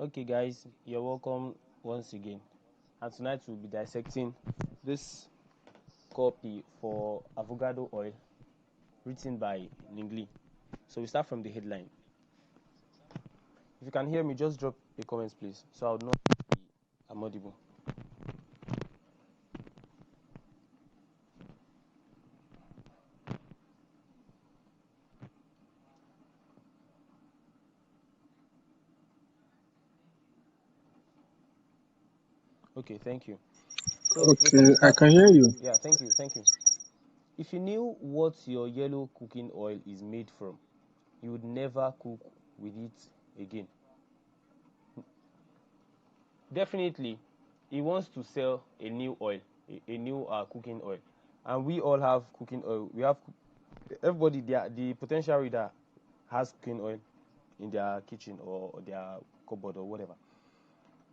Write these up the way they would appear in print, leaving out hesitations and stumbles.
Okay, guys, you're welcome once again. And tonight we'll be dissecting this copy for avocado oil written by Ningli. So we start from the headline. If you can hear me, just drop a comment, please, so I would not be I'm audible. Okay, thank you. So the copy Okay, I starts. can hear you. Yeah, thank you. If you knew what your yellow cooking oil is made from, you would never cook with it again. Definitely, he wants to sell a new oil, a new cooking oil, and we all have cooking oil. We have everybody. The potential reader has cooking oil in their kitchen or their cupboard or whatever.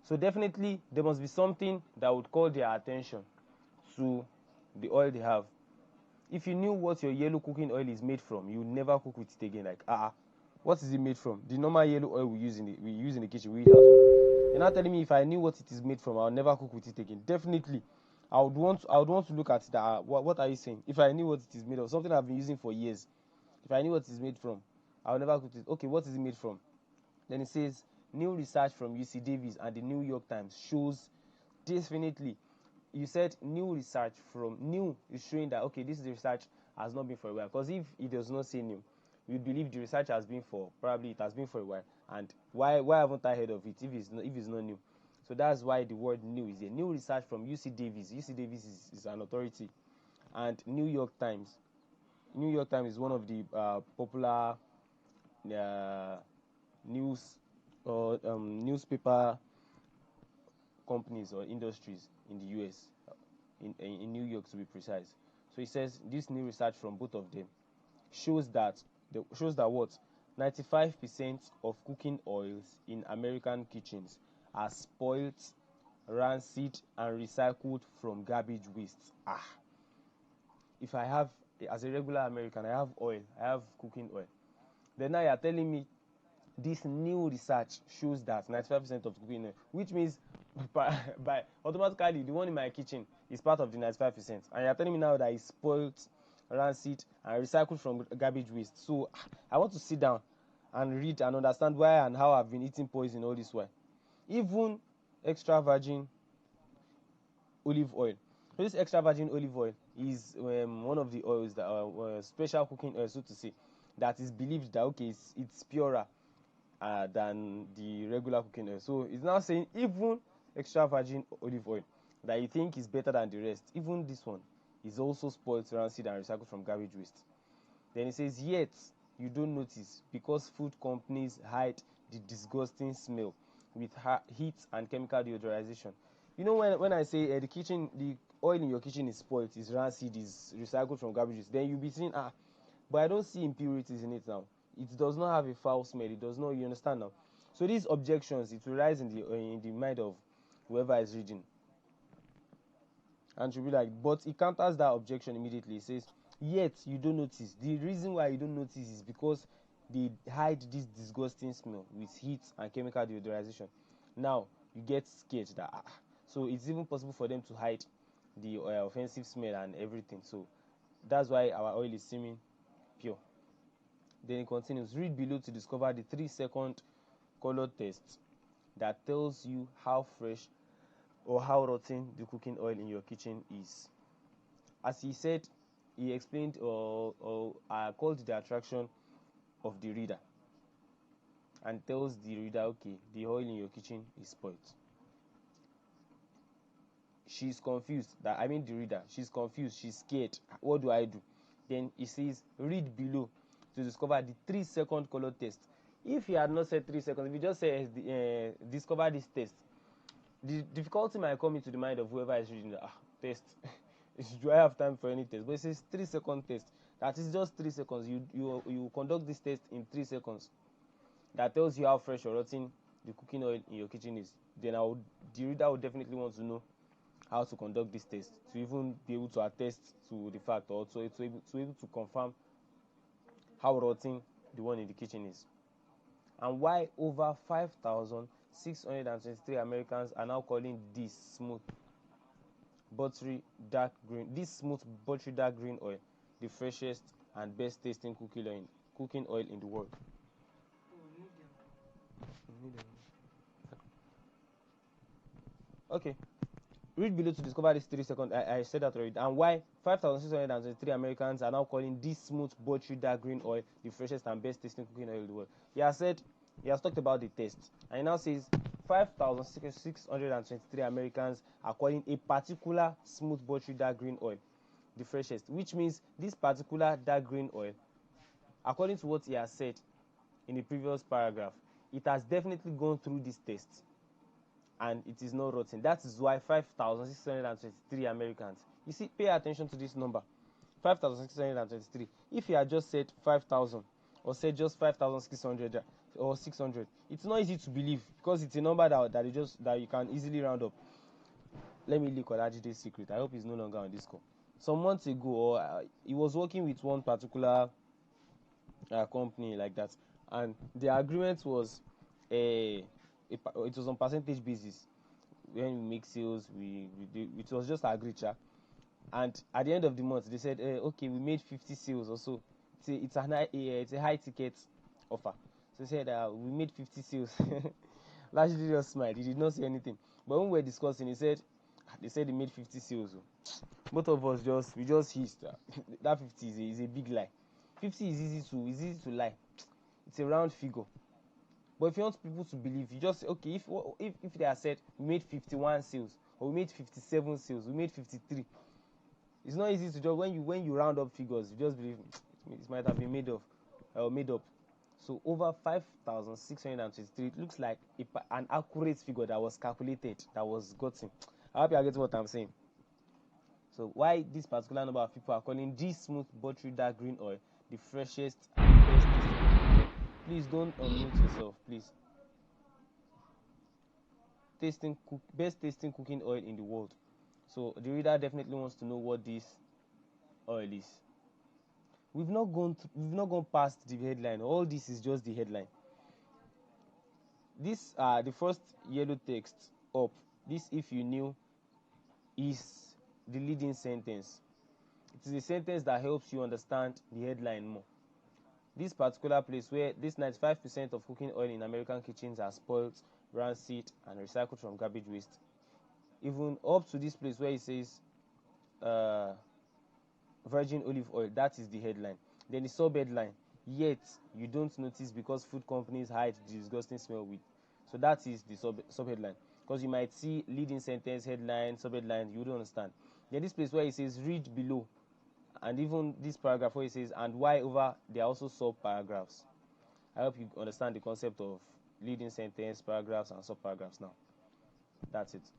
So definitely, there must be something that would call their attention to the oil they have. If you knew what your yellow cooking oil is made from, you would never cook with it again. Like, what is it made from? The normal yellow oil we use in the kitchen, we use at home. You're not telling me if I knew what it is made from, I'll never cook with it again. Definitely, I would want to look at that. What are you saying? If I knew what it is made of, something I've been using for years, if I knew what it is made from, I'll never cook it. Okay, what is it made from? Then it says new research from UC Davis and the New York Times shows definitely. You said new research from new is showing that okay, this research has not been for a while. Because if it does not say new, we believe the research has been for probably it has been for a while. And why haven't I heard of it if it's not new? So that's why the word new is a new research from UC Davis. UC Davis is an authority, and New York Times. New York Times is one of the popular uh, news or newspaper companies or industries in the US, in New York to be precise. So it says this new research from both of them shows that what 95% of cooking oils in American kitchens are spoilt, rancid, and recycled from garbage waste. If I have as a regular American, I have oil, I have cooking oil. Then now you're telling me this new research shows that 95% of cooking oil, which means by automatically the one in my kitchen is part of the 95%, and you're telling me now that it's spoiled, rancid, and recycled from garbage waste. So I want to sit down and read and understand why and how I've been eating poison all this while. Even extra virgin olive oil. So this extra virgin olive oil is one of the oils that are special cooking oil, so to say, that is believed that okay, it's purer than the regular cooking oil. So it's now saying even extra virgin olive oil that you think is better than the rest, even this one is also spoiled, rancid, and recycled from garbage waste. Then it says, yet you don't notice because food companies hide the disgusting smell with heat and chemical deodorization. You know, when I say the oil in your kitchen is spoiled, is rancid, is recycled from garbage waste, then you'll be saying, but I don't see impurities in it now. It does not have a foul smell. It does not. You understand now? So these objections, it will rise in the mind of whoever is reading, and she'll be like, but it counters that objection immediately. It says, yet you don't notice. The reason why you don't notice is because they hide this disgusting smell with heat and chemical deodorization. Now you get scared that so it's even possible for them to hide the offensive smell and everything. So that's why our oil is seeming pure. Then it continues, read below to discover the 3-second color test that tells you how fresh or how rotten the cooking oil in your kitchen is. As he said, he explained or called the attraction of the reader and tells the reader, okay, the oil in your kitchen is spoiled. She's confused. The reader, she's confused, she's scared. What do I do? Then he says, read below to discover the 3-second color test. If he had not said 3 seconds, if he just said discover this test, the difficulty might come into the mind of whoever is reading the test. Do I have time for any test? But it says 3-second test. That is just 3 seconds. You conduct this test in 3 seconds. That tells you how fresh or rotten the cooking oil in your kitchen is. Then the reader would definitely want to know how to conduct this test to even be able to attest to the fact, or to able to confirm how rotten the one in the kitchen is, and why over 623 Americans are now calling this smooth buttery dark green oil the freshest and best tasting cooking oil in the world. Okay. Read below to discover this 3 seconds. I said that already. And why 5,623 Americans are now calling this smooth buttery dark green oil the freshest and best tasting cooking oil in the world. He has talked about the taste. And he now says 5,623 Americans are calling a particular smooth buttery dark green oil the freshest, which means this particular dark green oil, according to what he has said in the previous paragraph, it has definitely gone through this test and it is not rotten. That is why 5,623 Americans. You see, pay attention to this number, 5,623. If you had just said 5,000 or said just 5,600 or 600, it's not easy to believe because it's a number that you can easily round up. Let me leak Olajide's secret. I hope he's no longer on this call. Some months ago, he was working with one particular company like that, and the agreement was it was on percentage basis. When we make sales, it was just agreed, and at the end of the month they said, okay, we made 50 sales or so. It's a high ticket offer. So they said we made 50 sales. Largely just smiled. He did not say anything. But when we were discussing, they said they made 50 sales. Both of us just hissed. That 50 is a big lie. 50 is easy to lie. It's a round figure. But if you want people to believe, you just say, okay, if they have said we made 51 sales, or we made 57 sales, we made 53. It's not easy to just when you round up figures, you just believe it might have been made up. So over 5,623, it looks like an accurate figure that was calculated, that was gotten. I hope you are getting what I'm saying. So why this particular number of people are calling this smooth buttery dark green oil the freshest and best tasting? Please don't unmute yourself, please. Best tasting cooking oil in the world. So the reader definitely wants to know what this oil is. We've not gone past the headline. All this is just the headline. This the first yellow text up. This, if you knew, is the leading sentence. It is a sentence that helps you understand the headline more. This particular place where this 95% of cooking oil in American kitchens are spoiled, rancid, and recycled from garbage waste. Even up to this place where it says virgin olive oil, that is the headline. Then the sub-headline, yet you don't notice because food companies hide the disgusting smell with. So that is the sub-headline. Because you might see leading sentence, headline, sub-headline, you don't understand. Then this place where it says read below, and even this paragraph where it says and why over, there are also sub-paragraphs. I hope you understand the concept of leading sentence, paragraphs, and sub-paragraphs now. That's it.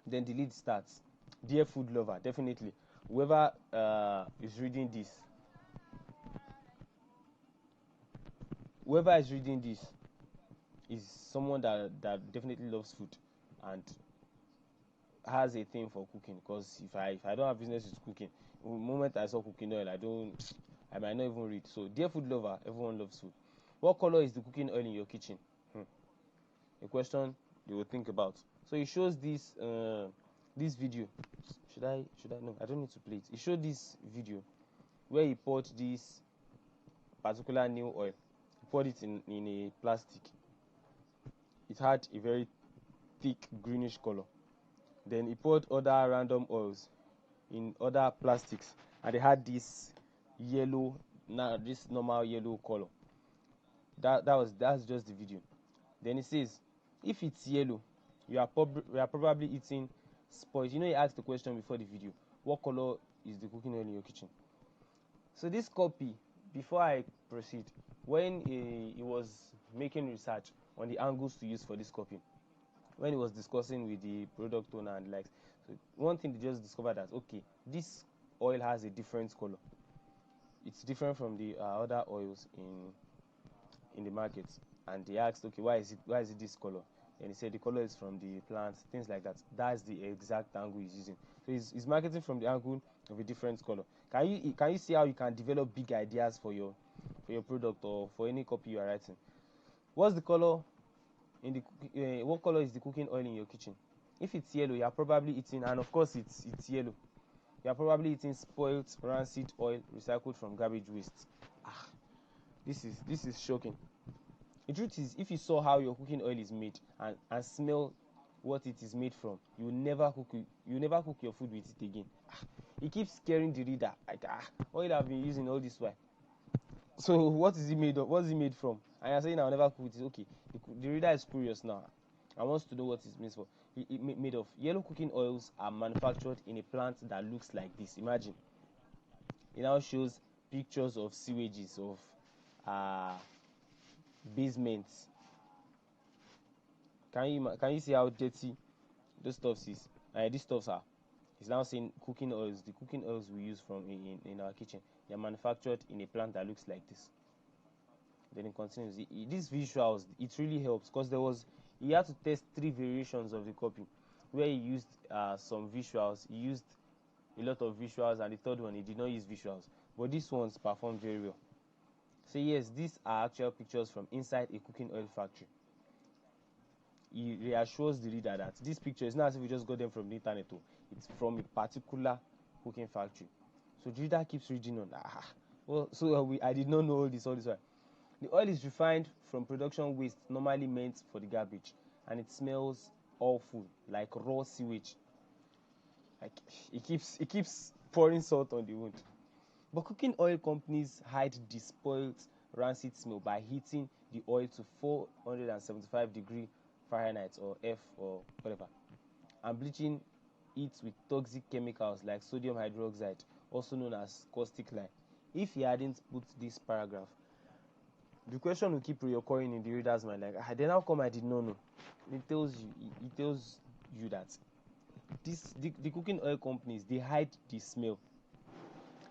Then the lead starts. Dear food lover, definitely. Whoever is reading this is someone that definitely loves food and has a thing for cooking. Because if I don't have business with cooking, the moment I saw cooking oil, I might not even read. So, dear food lover, everyone loves food. What color is the cooking oil in your kitchen? A question you will think about. So it shows this video. Should I no, I don't need to play it. It showed this video where he poured this particular new oil. He poured it in a plastic. It had a very thick greenish color. Then he poured other random oils in other plastics, and they had this yellow, this normal yellow color. That's just the video. Then it says, if it's yellow, you are probably eating spoiled. You know, he asked the question before the video, what color is the cooking oil in your kitchen? So this copy, before I proceed, when he was making research on the angles to use for this copy, when he was discussing with the product owner and likes, so one thing they just discovered that, okay, this oil has a different color. It's different from the other oils in the market. And they asked, okay, why is it this color? And he said the color is from the plants, things like that. That's the exact angle he's using. So he's marketing from the angle of a different color. Can you see how you can develop big ideas for your product or for any copy you are writing? What's the color in the what color is the cooking oil in your kitchen? If it's yellow, you are probably eating, and of course it's yellow, you are probably eating spoiled rancid oil recycled from garbage waste. This is shocking. The truth is, if you saw how your cooking oil is made and smell what it is made from, you never cook your food with it again. It keeps scaring the reader, like oil I've been using all this while. So what is it made of? What is it made from? And you're saying I'll never cook it. Okay, the reader is curious now and wants to know what it's made for. Made of. Yellow cooking oils are manufactured in a plant that looks like this. Imagine. It now shows pictures of sewages, of basements. Can you see how dirty those stuffs is? These stuffs are. It's now saying cooking oils. The cooking oils we use from in our kitchen, they are manufactured in a plant that looks like this. Then it continues. These visuals, it really helps because he had to test 3 variations of the copy where he used some visuals. He used a lot of visuals, and the third one he did not use visuals, but these ones performed very well. So yes, these are actual pictures from inside a cooking oil factory. He reassures the reader that this picture is not as if we just got them from the internet. It's from a particular cooking factory. So the reader keeps reading on. I did not know all this while. The oil is refined from production waste normally meant for the garbage, and it smells awful, like raw sewage. Like it keeps pouring salt on the wound. But cooking oil companies hide the spoiled, rancid smell by heating the oil to 475 degree Fahrenheit or F or whatever, and bleaching it with toxic chemicals like sodium hydroxide, also known as caustic lime. If he hadn't put this paragraph, the question will keep reoccurring in the reader's mind, like, then how come I did not know? It tells you that the cooking oil companies, they hide the smell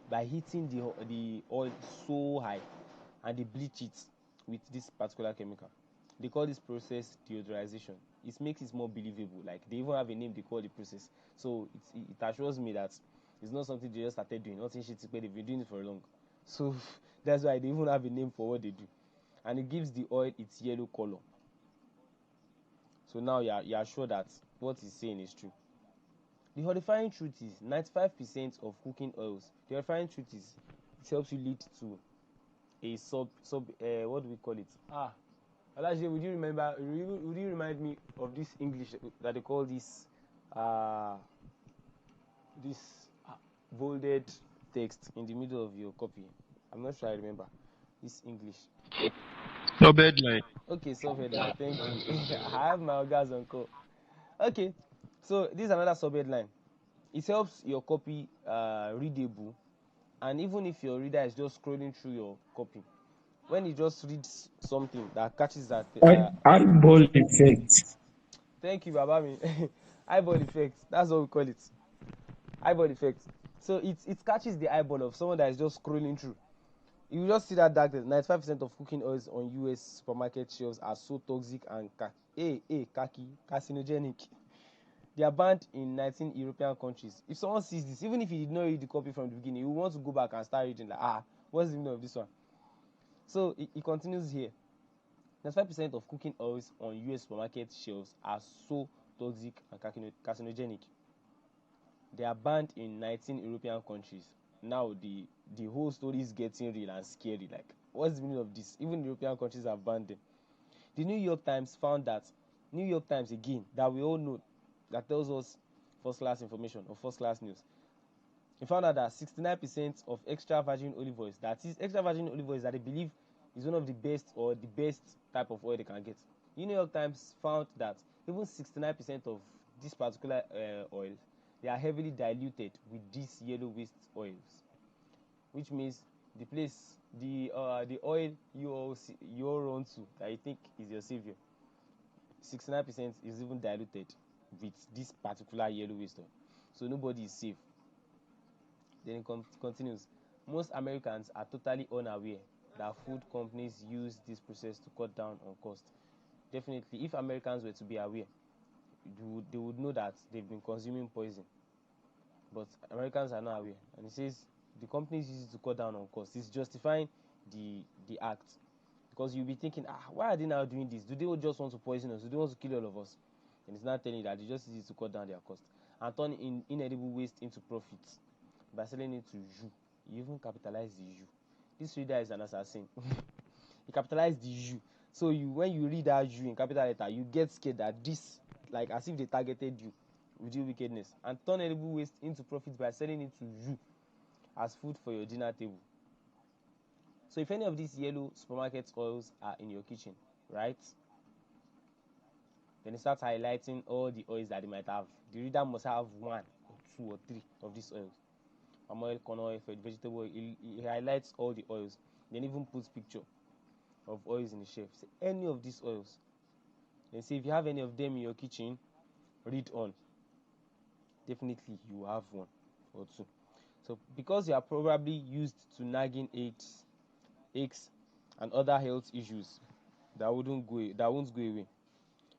by heating the oil so high, and they bleach it with this particular chemical. They call this process deodorization. It makes it more believable. Like they even have a name they call the process. So it assures me that it's not something they just started doing. Nothing shit, but they've been doing it for long. So that's why they even have a name for what they do. And it gives the oil its yellow color. So now you are sure that what he's saying is true. The horrifying truth is 95% of cooking oils. The horrifying truth is it helps you lead to a what do we call it? Alaji, would you remind me of this English that they call this bolded text in the middle of your copy? I'm not sure I remember this English. Subheadline. Okay, subheadline. Thank you. I have my guys on call. Okay, so this is another subheadline. It helps your copy readable, and even if your reader is just scrolling through your copy, when he just reads something that catches that Eyeball effect. thank you, Babami. Eyeball effect. That's what we call it. Eyeball effect. So it catches the eyeball of someone that is just scrolling through. You just see that darkness. 95% of cooking oils on US supermarket shelves are so toxic and carcinogenic. They are banned in 19 European countries. If someone sees this, even if he did not read the copy from the beginning, he will want to go back and start reading like, what's the meaning of this one? So it continues here. 95% of cooking oils on US supermarket shelves are so toxic and carcinogenic. They are banned in 19 European countries. Now the whole story is getting real and scary. Like, what's the meaning of this? Even European countries have banned them. The New York Times found that New York Times again, that we all know, that tells us first class information or first class news. We found out that 69% of extra virgin olive oils, that is extra virgin olive oils that they believe is one of the best or the best type of oil they can get. The New York Times found that even 69% of this particular oil, they are heavily diluted with these yellow waste oils, which means the oil you all run to that you think is your savior, 69% is even diluted with this particular yellow waste oil. So nobody is safe. Then it continues. Most Americans are totally unaware that food companies use this process to cut down on cost. Definitely, if Americans were to be aware, they would know that they've been consuming poison. But Americans are not aware. And it says the companies use it to cut down on cost. It's justifying the act. The Because you'll be thinking, why are they now doing this? Do they just want to poison us? Do they want to kill all of us? And it's not telling you that they just use it to cut down their cost and turn inedible waste into profits by selling it to you. You even capitalize the you. This reader is an assassin. He capitalized the you. So when you read that you in capital letter, you get scared that this, like as if they targeted you with your wickedness, and turn edible waste into profits by selling it to you as food for your dinner table. So if any of these yellow supermarket oils are in your kitchen, right, then it starts highlighting all the oils that they might have. The reader must have 1 or 2 or 3 of these oils. Palm oil, corn oil, vegetable oil. He highlights all the oils. Then even puts picture of oils in the shelf. Say any of these oils. Then say if you have any of them in your kitchen, read on. Definitely you have 1 or 2. So because you are probably used to nagging aches and other health issues that won't go away.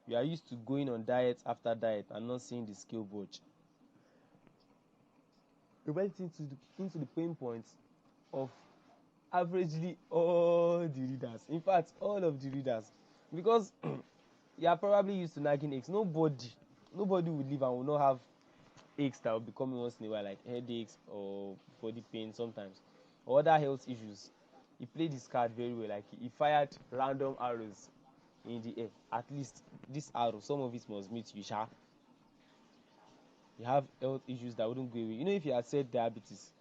You are used to going on diet after diet and not seeing the scale budge. We went into the pain points of averagely all the readers. In fact, all of the readers. Because you are probably used to nagging aches. Nobody will live and will not have aches that will be coming once in a while, like headaches or body pain sometimes, or other health issues. He played his card very well. Like he fired random arrows in the air. At least this arrow, some of it must meet you, sha. You have health issues that wouldn't go away. You know, if you had said diabetes,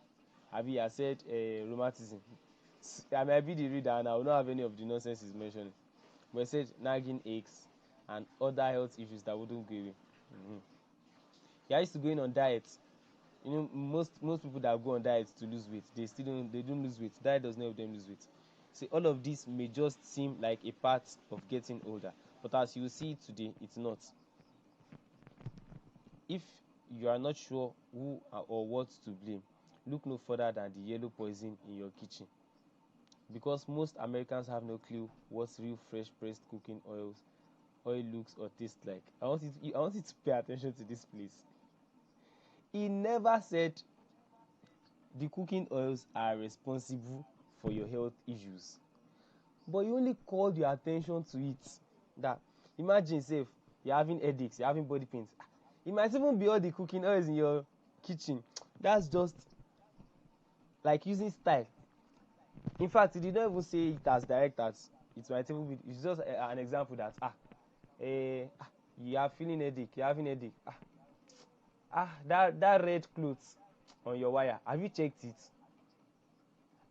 have you had said rheumatism, I might be the reader and I will not have any of the nonsense he's mentioning. But I said nagging aches and other health issues that wouldn't go away. You used to going on diets. You know, most people that go on diets to lose weight, they don't lose weight. Diet does not help them lose weight. See, all of this may just seem like a part of getting older, but as you see it today, it's not. If you are not sure who or what to blame, look no further than the yellow poison in your kitchen. Because most Americans have no clue what real fresh pressed cooking oil looks or tastes like. I want you to pay attention to this, please. He never said the cooking oils are responsible for your health issues, but you only called your attention to it. That imagine, say, you're having headaches, you're having body pains. It might even be all the cooking oils in your kitchen. That's just like using style. In fact, he did not even say it as direct as it might even be. It's just an example that you are feeling headache, you're having headache. That red clothes on your wire, have you checked it?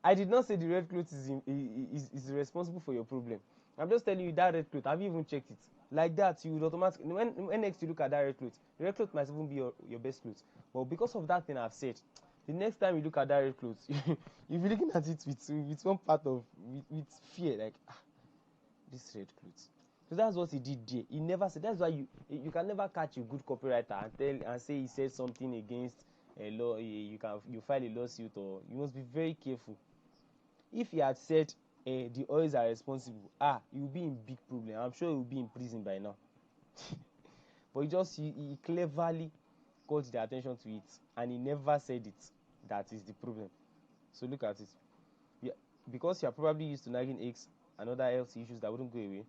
I did not say the red cloth is responsible for your problem. I'm just telling you that red cloth, have you even checked it? Like that, you would automatically, when next you look at that red cloth, the red cloth might even be your best cloth. But because of that thing I've said, the next time you look at that red cloth, you'll be looking at it with one part of, with fear, like, this red cloth. So that's what he did there. He never said, that's why you can never catch a good copywriter and say he said something against a law. You file a lawsuit, or you must be very careful. If he had said the oils are responsible, he will be in big problem. I'm sure he will be in prison by now. But he cleverly called the attention to it, and he never said it. That is the problem. So look at it. Because you are probably used to nagging aches and other health issues that wouldn't go away.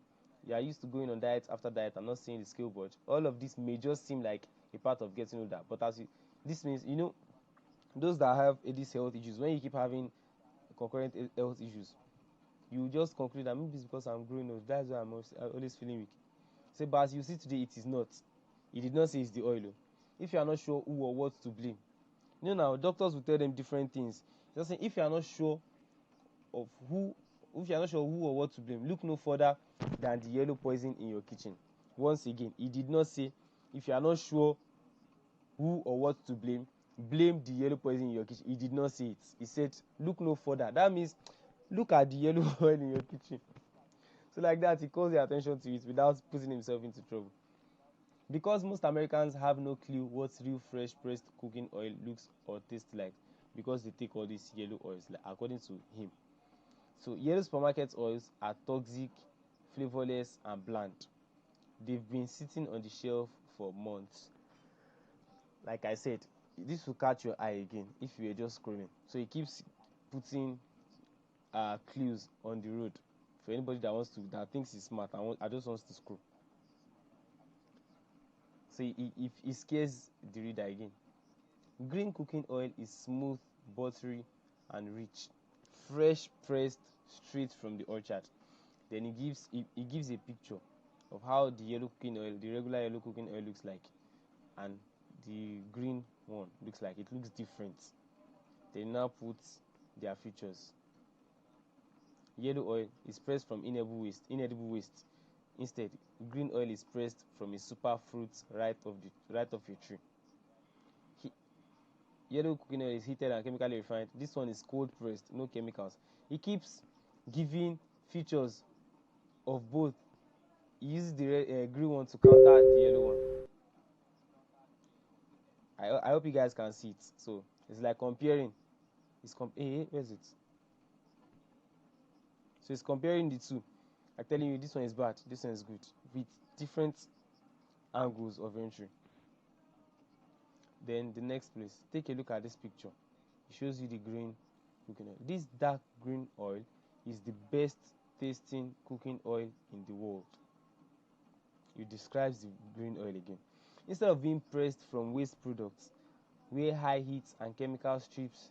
You are used to going on diet after diet and not seeing the scale budge. All of this may just seem like a part of getting older, but this means, those that have these health issues, when you keep having concurrent health issues, you just conclude that maybe it's because I'm growing old. That's why I'm always feeling weak. Say, but as you see today, it is not. He did not say it's the oil. If you are not sure who or what to blame, now doctors will tell them different things. Just saying, if you are not sure who or what to blame, look no further than the yellow poison in your kitchen. Once again, he did not say if you are not sure who or what to blame the yellow poison in your kitchen. He did not say it. He said look no further. That means look at the yellow oil in your kitchen. So like that, he calls your attention to it without putting himself into trouble. Because most Americans have no clue what real fresh pressed cooking oil looks or tastes like, because they take all these yellow oils, like, according to him. So yellow supermarket oils are toxic, flavorless, and bland. They've been sitting on the shelf for months. Like I said, this will catch your eye again if you were just scrolling. So he keeps putting clues on the road For anybody that thinks he's smart I just wants to scroll. So it scares the reader again. Green cooking oil is smooth, buttery, and rich, fresh pressed straight from the orchard. Then it gives a picture of how the yellow cooking oil, the regular yellow cooking oil looks like, and the green one looks like. It looks different. They now put their features. Yellow oil is pressed from inedible waste. Instead, green oil is pressed from a super fruit right off a tree. Yellow cooking oil is heated and chemically refined. This one is cold pressed, no chemicals. It keeps giving features of both. He uses the green one to counter the yellow one. I hope you guys can see it. So it's like comparing. Where's it? So it's comparing the two. I'm telling you, this one is bad, this one is good, with different angles of entry. Then the next place, take a look at this picture. It shows you the green cooking oil. This dark green oil is the best tasting cooking oil in the world. It describes the green oil again. Instead of being pressed from waste products, where high heat and chemical strips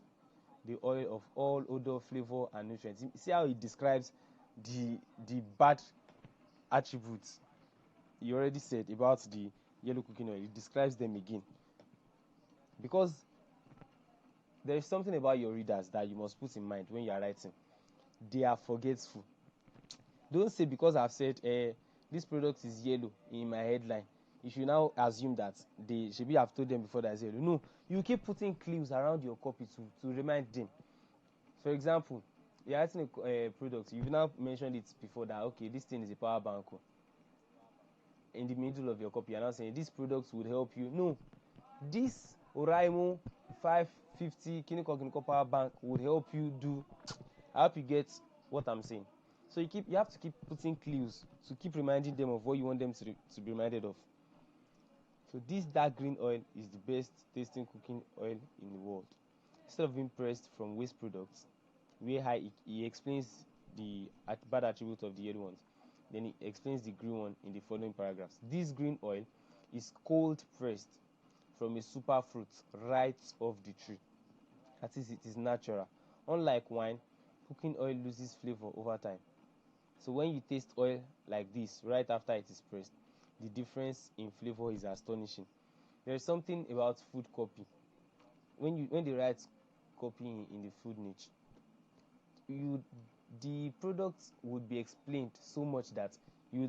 the oil of all odor, flavor, and nutrients. See how it describes the bad attributes he already said about the yellow cooking oil. It describes them again, because there is something about your readers that you must put in mind when you are writing. They are forgetful. Don't say because I've said this product is yellow in my headline, you should now assume that they should have told them before that it's yellow. No, you keep putting clues around your copy to remind them. For example, you're writing a product, you've now mentioned it before that, okay, this thing is a power bank. In the middle of your copy, you're now saying this product would help you. No, this Oraimo 550 Kiniko power bank would help you do. I hope you get what I'm saying. So you have to keep putting clues to keep reminding them of what you want them to be reminded of. So this dark green oil is the best tasting cooking oil in the world. Instead of being pressed from waste products, where he explains the bad attribute of the yellow ones. Then he explains the green one in the following paragraphs. This green oil is cold pressed from a super fruit right off the tree. That is, it is natural. Unlike wine, cooking oil loses flavor over time. So when you taste oil like this right after it is pressed, the difference in flavor is astonishing. There is something about food copy. When they write copy in the food niche, the product would be explained so much that you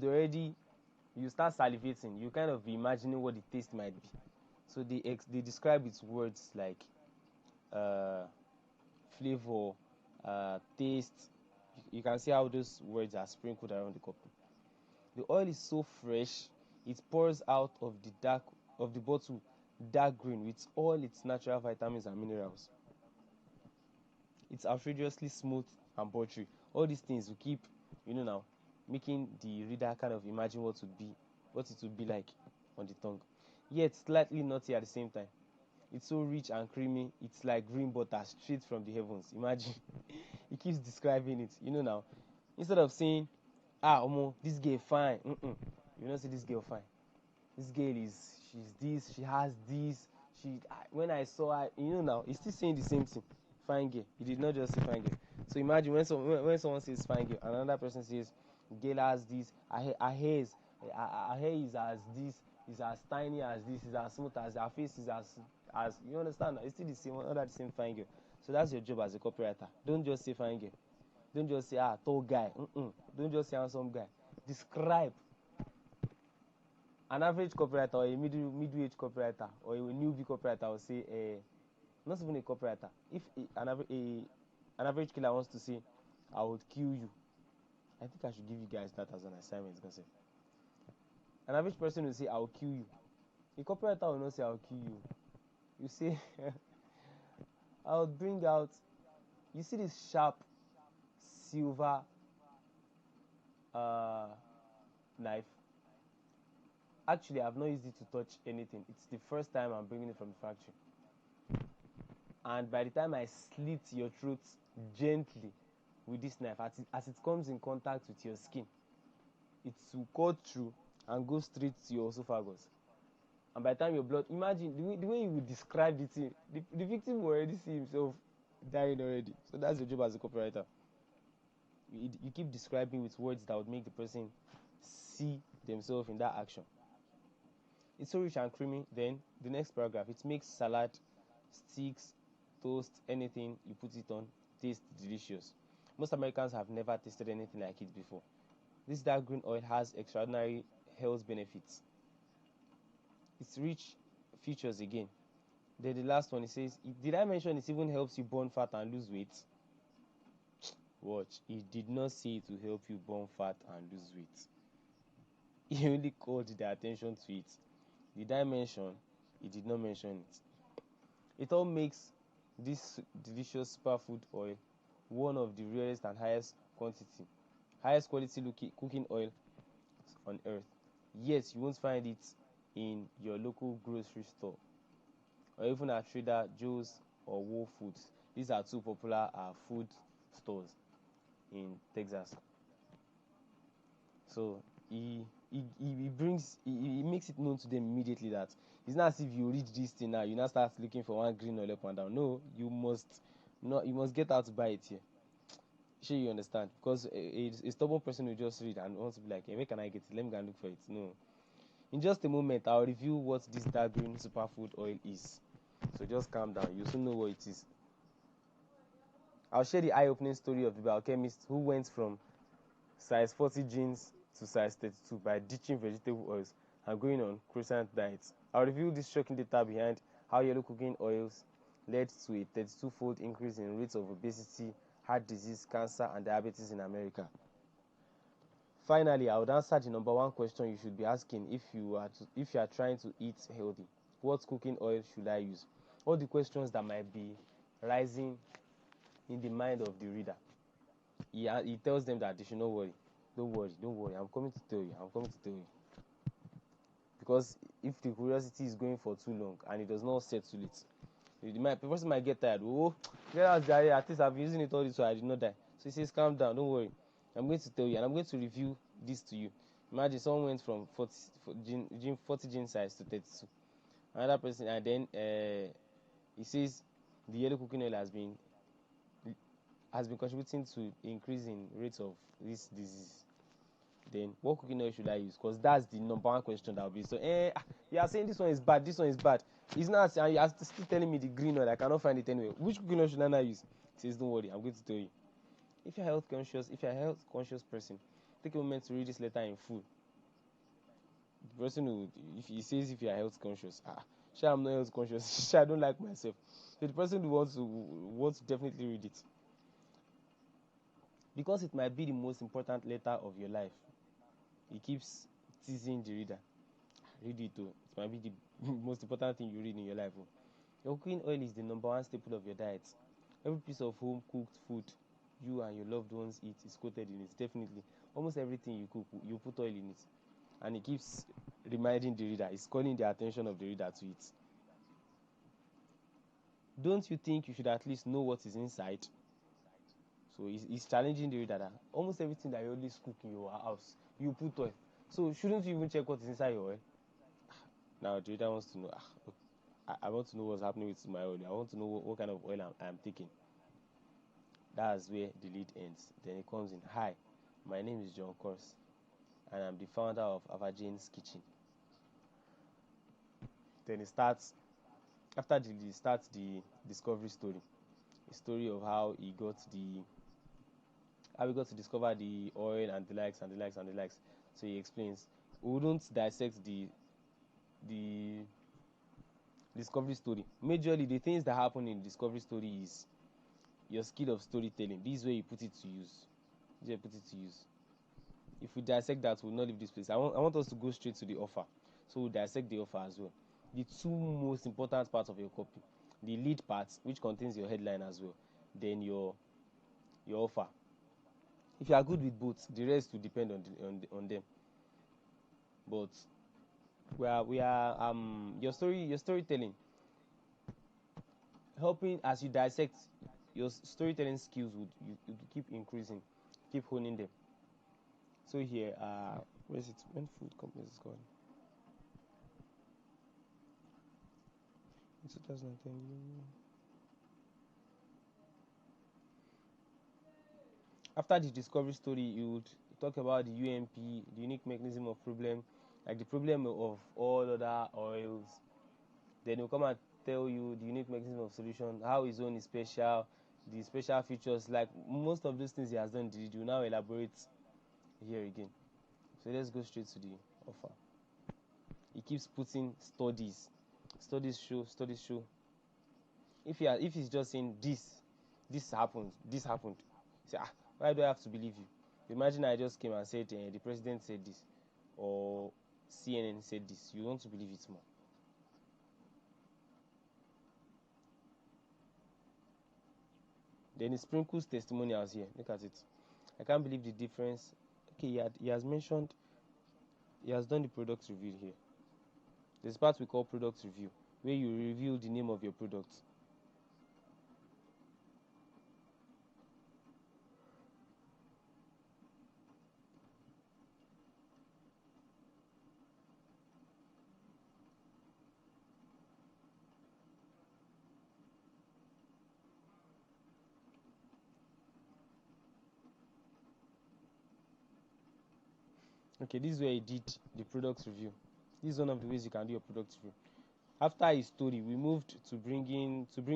start salivating. You kind of be imagining what the taste might be. So they describe its words like flavor, taste. You can see how those words are sprinkled around the copy. The oil is so fresh, it pours out of the bottle dark green with all its natural vitamins and minerals. It's outrageously smooth and buttery. All these things will keep, now, making the reader kind of imagine what it would be like on the tongue. Yet slightly nutty at the same time. It's so rich and creamy, it's like green butter straight from the heavens. Imagine. He keeps describing it. Now, instead of saying, this girl fine. You don't say this girl fine. This girl she's this, she has this. When I saw her, now, he's still saying the same thing. Fine girl. He did not just say fine girl. So imagine when someone says fine girl, and another person says girl has this, her hair is as this, is as tiny as this, is as smooth as her face is as you understand. It's still the same, under the same fine girl. So that's your job as a copywriter. Don't just say fine girl. Don't just say tall guy. Don't just say handsome guy. Describe. An average copywriter or a middle-age copywriter or a newbie copywriter will say, not even a copywriter. If an average killer wants to say, I would kill you, I think I should give you guys that as an assignment. An average person will say, I will kill you. A copywriter will not say, I will kill you. You say, I would bring out, you see this sharp silver knife. Actually, I've not used it to touch anything. It's the first time I'm bringing it from the factory. And by the time I slit your throat gently, with this knife, as it comes in contact with your skin, it will cut through and go straight to your esophagus. And by the time your blood, imagine the way you would describe the thing, the victim will already see himself dying already. So that's your job as a copywriter. You keep describing with words that would make the person see themselves in that action. It's so rich and creamy. Then the next paragraph, it makes salad, sticks, toast, anything you put it on taste delicious. Most Americans have never tasted anything like it before. This dark green oil has extraordinary health benefits. It's rich features again. Then the last one, it says, did I mention it even helps you burn fat and lose weight? Watch, it did not say it will help you burn fat and lose weight. He only called their attention to it. Did I mention? He did not mention it. It all makes this delicious superfood oil one of the rarest and highest quality cooking oil on earth. Yes, you won't find it in your local grocery store or even at Trader Joe's or Whole Foods. These are two popular food stores in Texas. So he makes it known to them immediately that it's not as if you read this thing now, you now start looking for one green oil up and down. No, you must get out to buy it here. Sure, you understand? Because a stubborn person will just read and wants to be like, hey, where can I get it? Let me go and look for it. No. In just a moment, I'll review what this dark green superfood oil is. So just calm down. You soon know what it is. I'll share the eye-opening story of the biochemist who went from size 40 jeans to size 32 by ditching vegetable oils and going on croissant diets. I'll reveal this shocking data behind how yellow cooking oils led to a 32-fold increase in rates of obesity, heart disease, cancer, and diabetes in America. Finally, I would answer the number one question you should be asking if you are trying to eat healthy. What cooking oil should I use? All the questions that might be rising in the mind of the reader. He tells them that they should not worry. Don't worry. I'm coming to tell you. Because if the curiosity is going for too long and it does not settle it, the person might get tired. Oh, get out there. At least I've been using it all this so I did not die. So he says, calm down, don't worry. I'm going to tell you and I'm going to review this to you. Imagine someone went from 40 gene size to 32. Another person, and then he says the yellow cooking oil has been contributing to increasing rates of this disease. Then what cooking oil should I use? Because that's the number one question that will be. So you are saying this one is bad, it's not, and you are still telling me the green oil, I cannot find it anywhere. Which cooking oil should I now use? He says, don't worry, I'm going to tell you. If you're a health conscious person, take a moment to read this letter in full. The person who, if he says if you are health conscious, sure, I'm not health conscious, sure, I don't like myself. So the person who wants to definitely read it, because it might be the most important letter of your life. He keeps teasing the reader. Read it too. It might be the most important thing you read in your life. Your cooking oil is the number one staple of your diet. Every piece of home cooked food you and your loved ones eat is coated in it. Definitely. Almost everything you cook, you put oil in it. And he keeps reminding the reader. He's calling the attention of the reader to it. Don't you think you should at least know what is inside? So he's challenging the reader that almost everything that you always cook in your house, you put oil. So shouldn't you even check what is inside your oil? Now the reader wants to know. I want to know what's happening with my oil. I want to know what kind of oil I'm taking. That's where the lead ends. Then it comes in. Hi, my name is John Kors, and I'm the founder of Avajane's Kitchen. Then it starts. After he starts the discovery story, the story of how he got to discover the oil and the likes. So he explains. We wouldn't dissect the discovery story. Majorly, the things that happen in the discovery story is your skill of storytelling. This is where you put it to use. If we dissect that, we'll not leave this place. I want us to go straight to the offer. So we'll dissect the offer as well. The two most important parts of your copy. The lead part, which contains your headline as well. Then your offer. If you are good with both, the rest will depend on them. But we are your storytelling, helping as you dissect. your storytelling skills would you keep increasing, keep honing them. So here, where is it? When food companies is gone. In 2010. After the discovery story, you would talk about the UMP, the unique mechanism of problem, like the problem of all other oils. Then he'll come and tell you the unique mechanism of solution, how his own is special, the special features. Like most of those things he has done, did you now elaborate here again? So let's go straight to the offer. He keeps putting studies. Studies show. If he's just saying this happened, say, why do I have to believe you? Imagine I just came and said the president said this, or CNN said this. You want to believe it more. Then he sprinkles testimonials here. Look at it. I can't believe the difference. Okay, he has mentioned, he has done the product review here. There's part we call product review, where you reveal the name of your product. Okay, this is where he did the product review. This is one of the ways you can do your product review. After his story, we moved to bring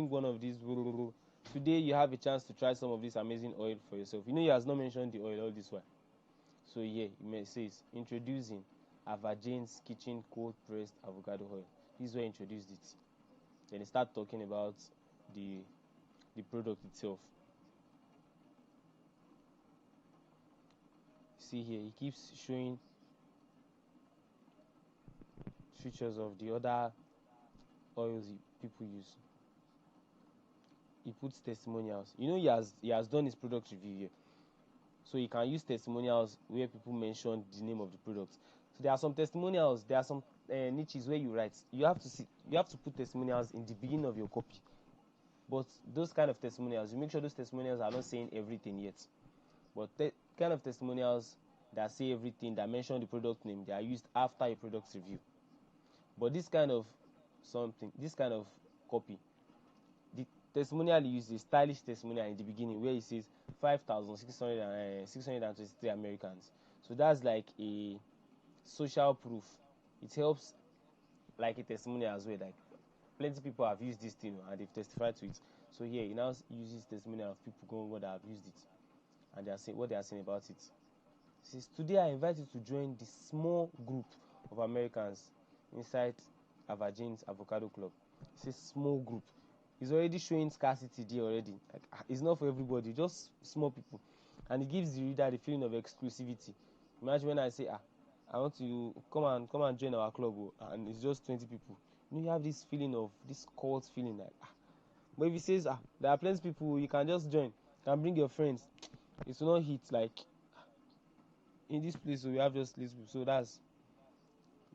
one of these. Today you have a chance to try some of this amazing oil for yourself. You know he has not mentioned the oil all this while. So here it says introducing Avagado's kitchen cold pressed avocado oil. This is where he introduced it. Then he started talking about the product itself. See here, he keeps showing features of the other oils people use. He puts testimonials. You know he has done his product review here, so you can use testimonials where people mention the name of the product. So there are some testimonials. There are some niches where you write. You have to put testimonials in the beginning of your copy. But those kind of testimonials, you make sure those testimonials are not saying everything yet. But kind of testimonials that say everything, that mention the product name, they are used after a product review. But this kind of copy, the testimonial uses a stylish testimonial in the beginning where it says 5,623 Americans. So that's like a social proof. It helps like a testimonial as well. Like plenty of people have used this thing and they've testified to it. So here he now uses testimonial of people going what have used it and they are saying what they are saying about it. He says, today I invite you to join the small group of Americans inside Avagado's Avocado Club. It's a small group. He's already showing scarcity there already. Like, it's not for everybody, just small people. And it gives the reader the feeling of exclusivity. Imagine when I say, I want you come and join our club, and it's just 20 people. You have this feeling of this cult feeling like, But if he says, there are plenty of people, you can just join, you can bring your friends. It will not hit like in this place. So we have just little people. So that's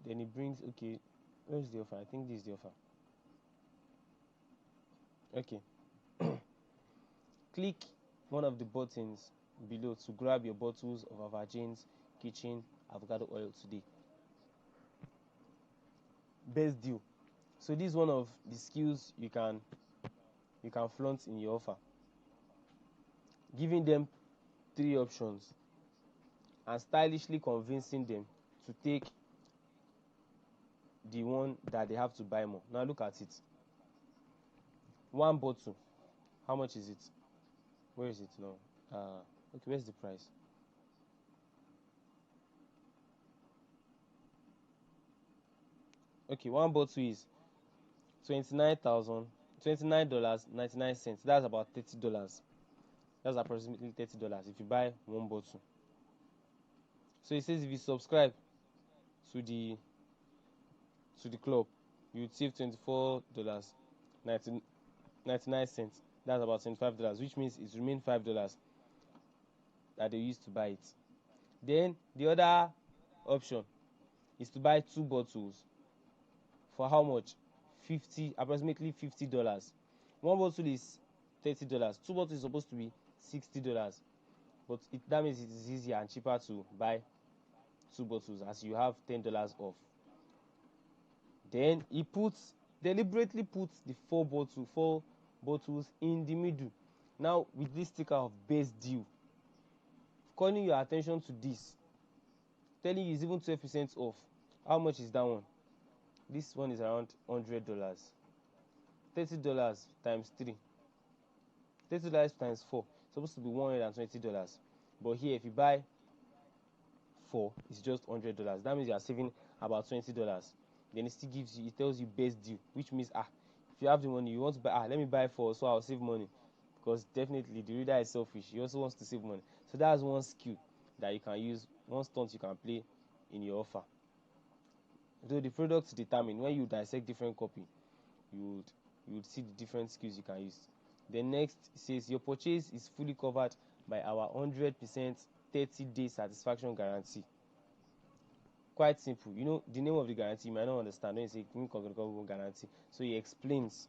then he brings. Okay, where's the offer? I think this is the offer. Okay. Click one of the buttons below to grab your bottles of Avagado's kitchen avocado oil today. Best deal. So this is one of the skills you can flaunt in your offer. Giving them 3 options and stylishly convincing them to take the one that they have to buy more. Now look at it. 1 bottle. How much is it? Where is it now? Okay, where's the price? Okay, 1 bottle is $29.99. That's about $30. That's approximately $30 if you buy 1 bottle. So it says if you subscribe to the club, you would save $24.99. That's about $25, which means it remains $5 that they used to buy it. Then the other option is to buy 2 bottles for how much? Approximately $50. 1 bottle is $30. 2 bottles is supposed to be $60, but that means it is easier and cheaper to buy 2 bottles as you have $10 off. Then he deliberately puts the four bottles in the middle. Now with this sticker of best deal, calling your attention to this, telling you it's even 12% off. How much is that one? This one is around $100. $30 times 3. $30 times 4. It's supposed to be $120. But here, if you buy 4, it's just $100. That means you are saving about $20. Then it tells you best deal, which means if you have the money, you want to buy, let me buy 4 so I'll save money. Because definitely the reader is selfish. He also wants to save money. So that's one skill that you can use, one stunt you can play in your offer. So the products determine when you dissect different copy, you would see the different skills you can use. The next says your purchase is fully covered by our 100% 30-day satisfaction guarantee. Quite simple. You know the name of the guarantee, you might not understand when you say guarantee. So he explains.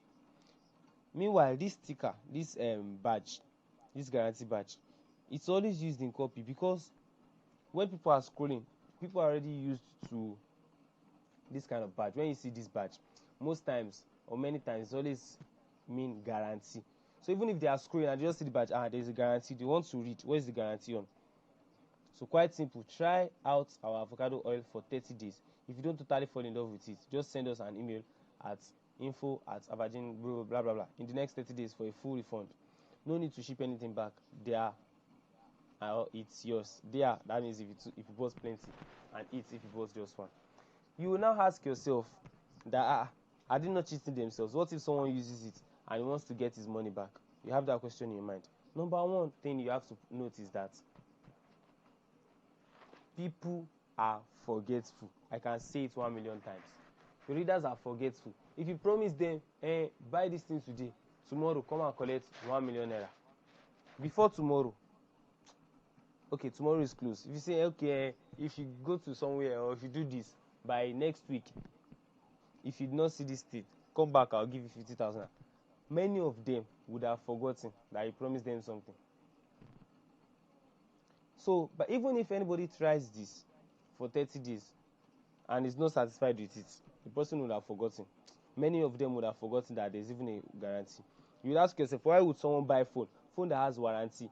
Meanwhile, this sticker, this badge, this guarantee badge, it's always used in copy because when people are scrolling, people are already used to this kind of badge. When you see this badge, most times or many times, it's always mean guarantee. So even if they are scrolling and just see the badge, there's a guarantee, they want to read, what is the guarantee on? So quite simple. Try out our avocado oil for 30 days. If you don't totally fall in love with it, just send us an email at info@avagin blah blah blah in the next 30 days for a full refund. No need to ship anything back. It's yours. That means if you bought plenty, and if you bought just one. You will now ask yourself that are they not cheating themselves? What if someone uses it and he wants to get his money back? You have that question in your mind. Number one thing you have to note is that people are forgetful. I can say it 1 million times. The readers are forgetful. If you promise them, buy this thing today, tomorrow come and collect 1 million naira. Before tomorrow, okay, tomorrow is closed. If you say, okay, if you go to somewhere or if you do this by next week, if you do not see this thing, come back, I'll give you 50,000. Many of them would have forgotten that you promised them something. So, but even if anybody tries this for 30 days and is not satisfied with it, the person would have forgotten. Many of them would have forgotten that there's even a guarantee. You would ask yourself, why would someone buy a phone that has warranty?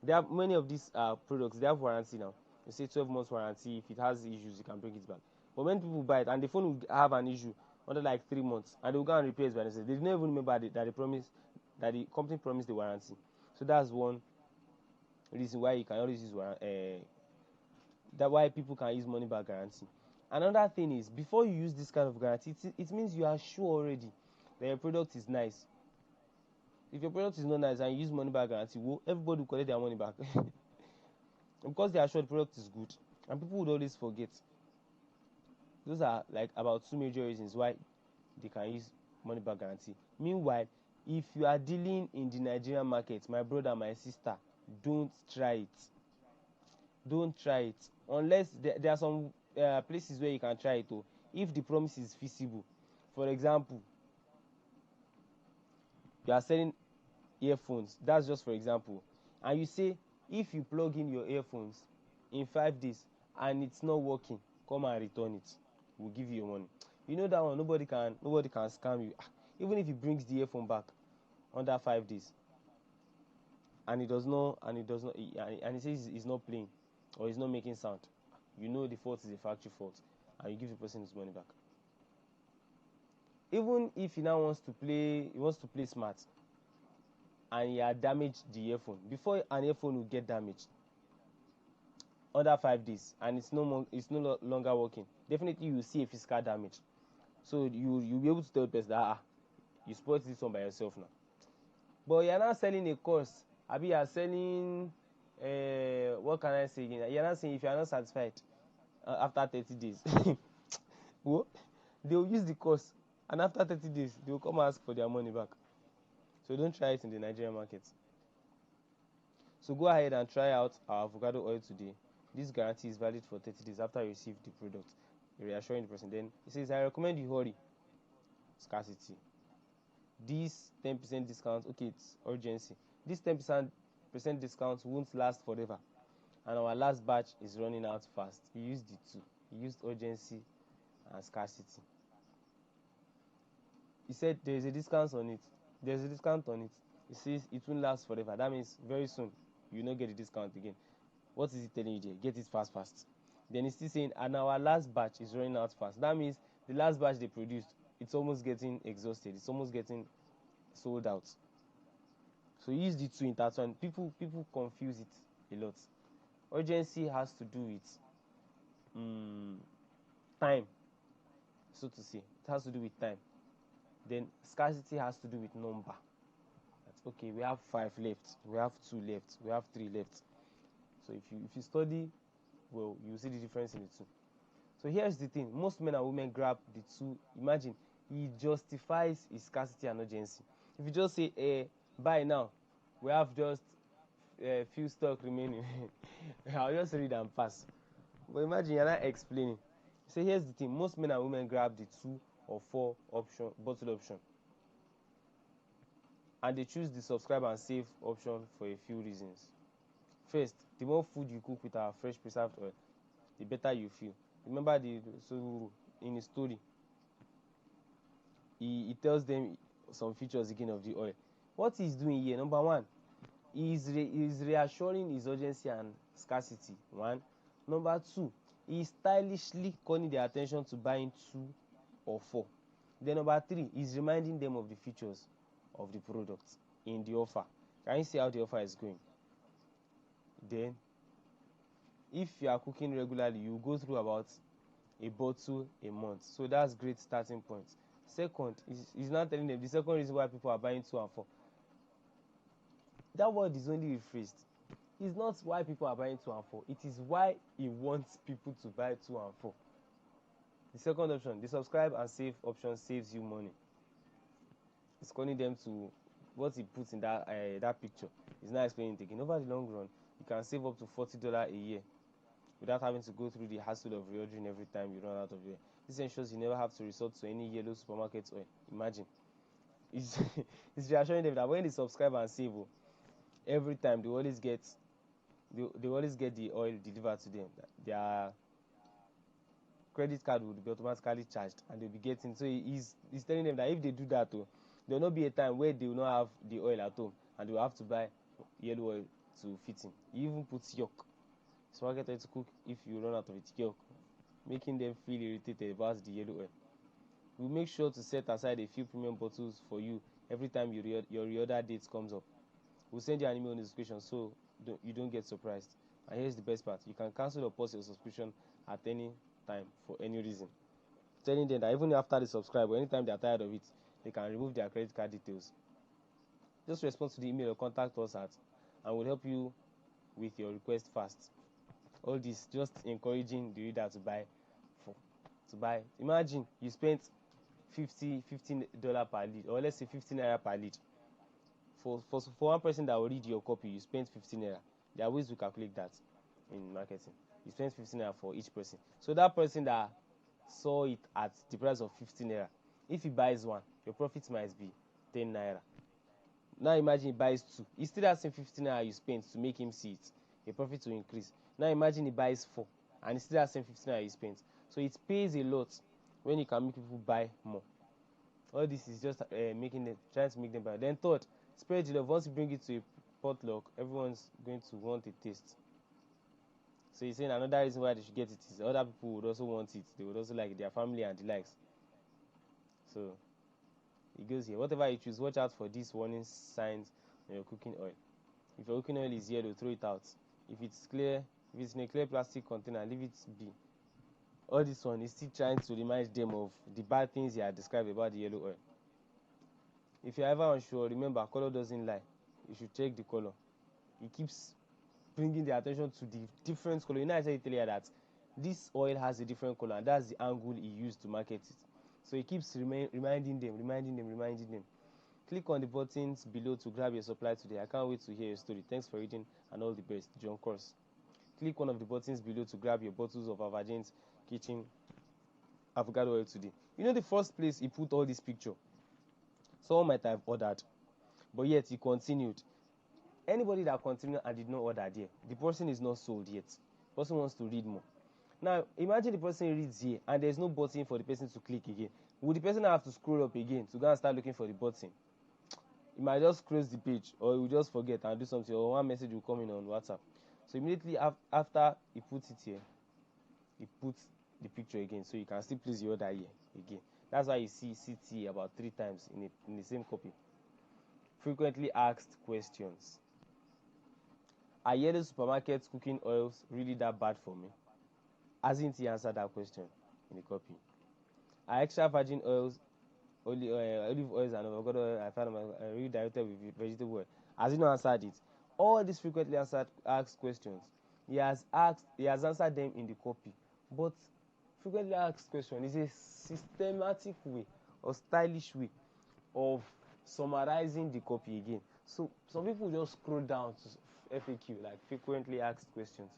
They have many of these products, they have warranty now. You say 12 months warranty. If it has issues, you can bring it back. But when people buy it and the phone will have an issue under like 3 months and they will go and repair it by themselves, they don't even remember that the company promised the warranty. So that's one reason why you can always use that why people can use money back guarantee. Another thing is, before you use this kind of guarantee, it means you are sure already that your product is nice. If your product is not nice and you use money back guarantee, everybody will collect their money back. Because they are sure the product is good, and people would always forget. Those are like about 2 major reasons why they can use money back guarantee. Meanwhile, if you are dealing in the Nigerian market, my brother, my sister, don't try it. Don't try it unless there are some places where you can try it. If the promise is feasible, for example, you are selling earphones. That's just for example, and you say if you plug in your earphones in 5 days and it's not working, come and return it. We'll give you your money. You know that one. Nobody can scam you. Even if he brings the earphone back under 5 days and he says he's not playing or he's not making sound, you know the fault is a factory fault, and you give the person his money back. Even if he now wants to play smart and he had damaged the earphone, before an earphone will get damaged under 5 days and it's no longer working, definitely you will see a physical damage. So you'll be able to tell the person that you spoiled this one by yourself now. But you're not selling a course. You are selling what can I say again? You're not saying if you are not satisfied after 30 days, well, they will use the course, and after 30 days they will come and ask for their money back. So don't try it in the Nigerian market. So go ahead and try out our avocado oil today. This guarantee is valid for 30 days after you receive the product. You're reassuring the person. Then it says, I recommend you hurry. Scarcity. this 10% discount, okay, it's urgency. This 10% discount won't last forever, and our last batch is running out fast. He used the two. He used urgency and scarcity. He said there is a discount on it. There's a discount on it. He says it won't last forever. That means very soon you will not get the discount again. What is he telling you there? Get it fast, fast. Then he's still saying, and our last batch is running out fast. That means the last batch they produced, it's almost getting exhausted. It's almost getting sold out. So use the two intertwined. People confuse it a lot. Urgency has to do with time, so to say. It has to do with time. Then scarcity has to do with number. That's okay. We have 5 left. We have 2 left. We have 3 left. So if you study well, you see the difference in the two. So here's the thing: most men and women grab the two. Imagine he justifies his scarcity and urgency. If you just say, buy now, we have just a few stock remaining. I'll just read and pass. But imagine you're not explaining. So here's the thing: most men and women grab the 2 or 4 option, bottle option, and they choose the subscribe and save option for a few reasons. First, the more food you cook with our fresh preserved oil, the better you feel. Remember so in his story, he tells them some features again of the oil. What he's doing here, number one, is reassuring his urgency and scarcity. 1. Number 2, he is stylishly calling their attention to buying 2 or 4. Then number 3, he's reminding them of the features of the product in the offer. Can you see how the offer is going? Then, if you are cooking regularly, you go through about a bottle a month. So that's great starting point. Second, he's not telling them the second reason why people are buying 2 and 4. That word is only rephrased. It's not why people are buying 2 and 4. It is why he wants people to buy 2 and 4. The second option, the subscribe and save option, saves you money. It's calling them to what he puts in that picture. He's not explaining it again. Over the long run, you can save up to $40 a year without having to go through the hassle of reordering every time you run out of oil. This ensures you never have to resort to any yellow supermarket oil. Imagine. It's reassuring them that when they subscribe and save, every time they always get the oil delivered to them. Their credit card would be automatically charged and they'll be getting. So he's telling them that if they do that, there will not be a time where they will not have the oil at home and they will have to buy yellow oil to fit in. He even puts yolk. Supermarket oil to cook if you run out of it, yolk, making them feel irritated about the yellow oil. We'll make sure to set aside a few premium bottles for you every time your reorder date comes up. We'll send you an email notification so you don't get surprised. And here's the best part: you can cancel or pause your subscription at any time for any reason. Telling them that even after they subscribe or anytime they are tired of it, they can remove their credit card details. Just respond to the email or contact us and we'll help you with your request fast. All this just encouraging the reader to buy. Imagine you spent $15 per lead, or let's say 15 naira per lead. For one person that will read your copy, you spent 15 naira. There are ways to calculate that in marketing. You spent 15 naira for each person. So that person that saw it at the price of 15 naira, if he buys 1, your profit might be 10 naira. Now imagine he buys 2. He still has the 15 naira you spent to make him see it. Your profit will increase. Now imagine he buys 4 and he still has the 15 naira you spent. So it pays a lot when you can make people buy more. All this is just trying to make them buy. Then third, spread the love. Once you bring it to a potluck, everyone's going to want a taste. So he's saying another reason why they should get it is other people would also want it. They would also like their family and the likes. So it goes here. Whatever you choose, watch out for these warning signs on your cooking oil. If your cooking oil is yellow, throw it out. If it's in a clear plastic container, leave it be. All this one is still trying to remind them of the bad things he had described about the yellow oil. If you're ever unsure, remember, color doesn't lie. You should check the color. He keeps bringing the attention to the different color. You know, I said earlier that this oil has a different color, and that's the angle he used to market it. So he keeps reminding them. Click on the buttons below to grab your supply today. I can't wait to hear your story. Thanks for reading and all the best. John Cross. Click one of the buttons below to grab your bottles of Avocado Kitchen Avocado oil today. You know the first place he put all this picture? Someone might have ordered, but yet he continued. Anybody that continued and did not order there, the person is not sold yet. The person wants to read more. Now, imagine the person reads here and there's no button for the person to click again. Would the person have to scroll up again to go and start looking for the button? He might just close the page, or he will just forget and do something, or one message will come in on WhatsApp. So immediately after he puts it here, he puts the picture again, so you can still place the order here again. That's why you see CT about 3 times in the same copy. Frequently asked questions. Are yellow supermarket cooking oils really that bad for me? Hasn't he answered that question in the copy? Are extra virgin oils, olive oils and avocado oil I found redirected with vegetable oil? Has he not answered it? All these frequently asked questions, he has answered them in the copy. But frequently asked question is a systematic way or stylish way of summarizing the copy again. So some people just scroll down to FAQ, like frequently asked questions,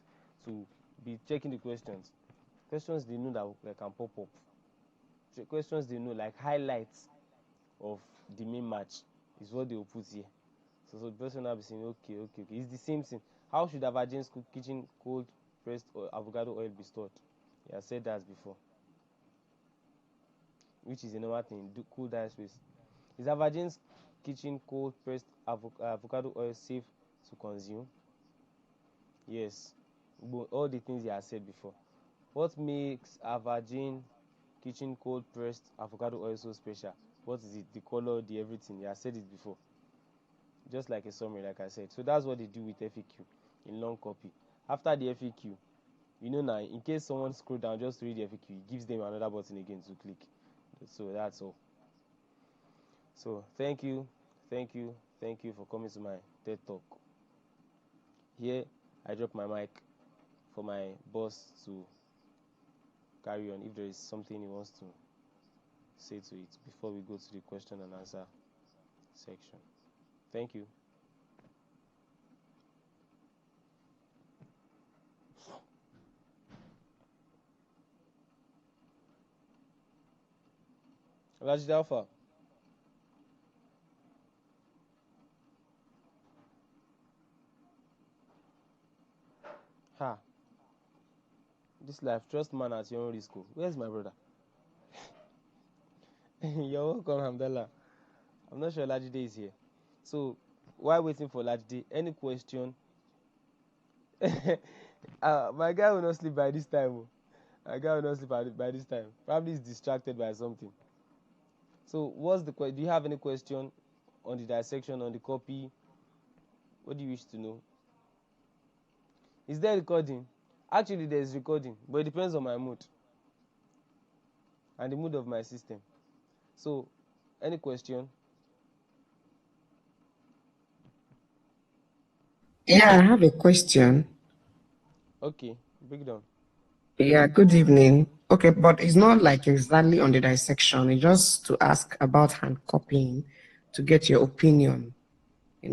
to be checking the questions. Questions they know that can pop up. Questions they know, like highlights of the main match, is what they will put here. So the person will be saying, okay. It's the same thing. How should a virgin's kitchen cold pressed or avocado oil be stored? Yeah, I said that before. Which is a normal thing. Cool down space. Is a virgin's kitchen cold pressed avocado oil safe to consume? Yes. All the things I said before. What makes a virgin kitchen cold pressed avocado oil so special? What is it? The color, the everything. Yeah, I said it before. Just like a summary, like I said. So that's what they do with FAQ in long copy. After the FAQ, now, in case someone scroll down just to read the FAQ, it gives them another button again to click. So that's all. So thank you for coming to my TED Talk. Here I drop my mic for my boss to carry on if there is something he wants to say to it before we go to the question and answer section. Thank you. Rajid Alpha. Ha. This life, trust man at your own risk. Where's my brother? You're welcome, Hamdallah. I'm not sure Lajide is here. So, while waiting for Lajide, any question? My guy will not sleep by this time. My guy will not sleep by this time. Probably he's distracted by something. So, what's the question? Do you have any question on the dissection, on the copy? What do you wish to know? Is there recording? Actually, there's recording, but it depends on my mood and the mood of my system. So, any question? Yeah, I have a question. Okay, break it down. Yeah, good evening. Okay, but it's not like exactly on the dissection. It's just to ask about hand copying to get your opinion.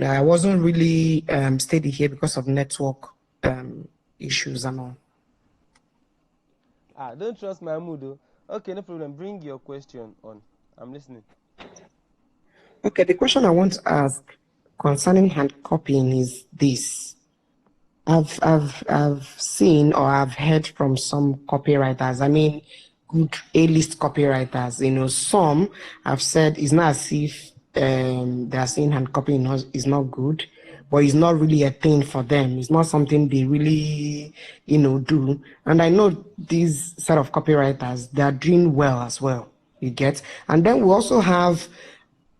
I wasn't really steady here because of network issues and all. Don't trust my mood though. Okay, no problem. Bring your question on. I'm listening. Okay, the question I want to ask concerning hand copying is this. I've seen or I've heard from some copywriters, I mean good A-list copywriters, some have said it's not as if they're saying hand copying is not good, but it's not really a thing for them. It's not something they really, do. And I know these set of copywriters, they're doing well as well, you get. And then we also have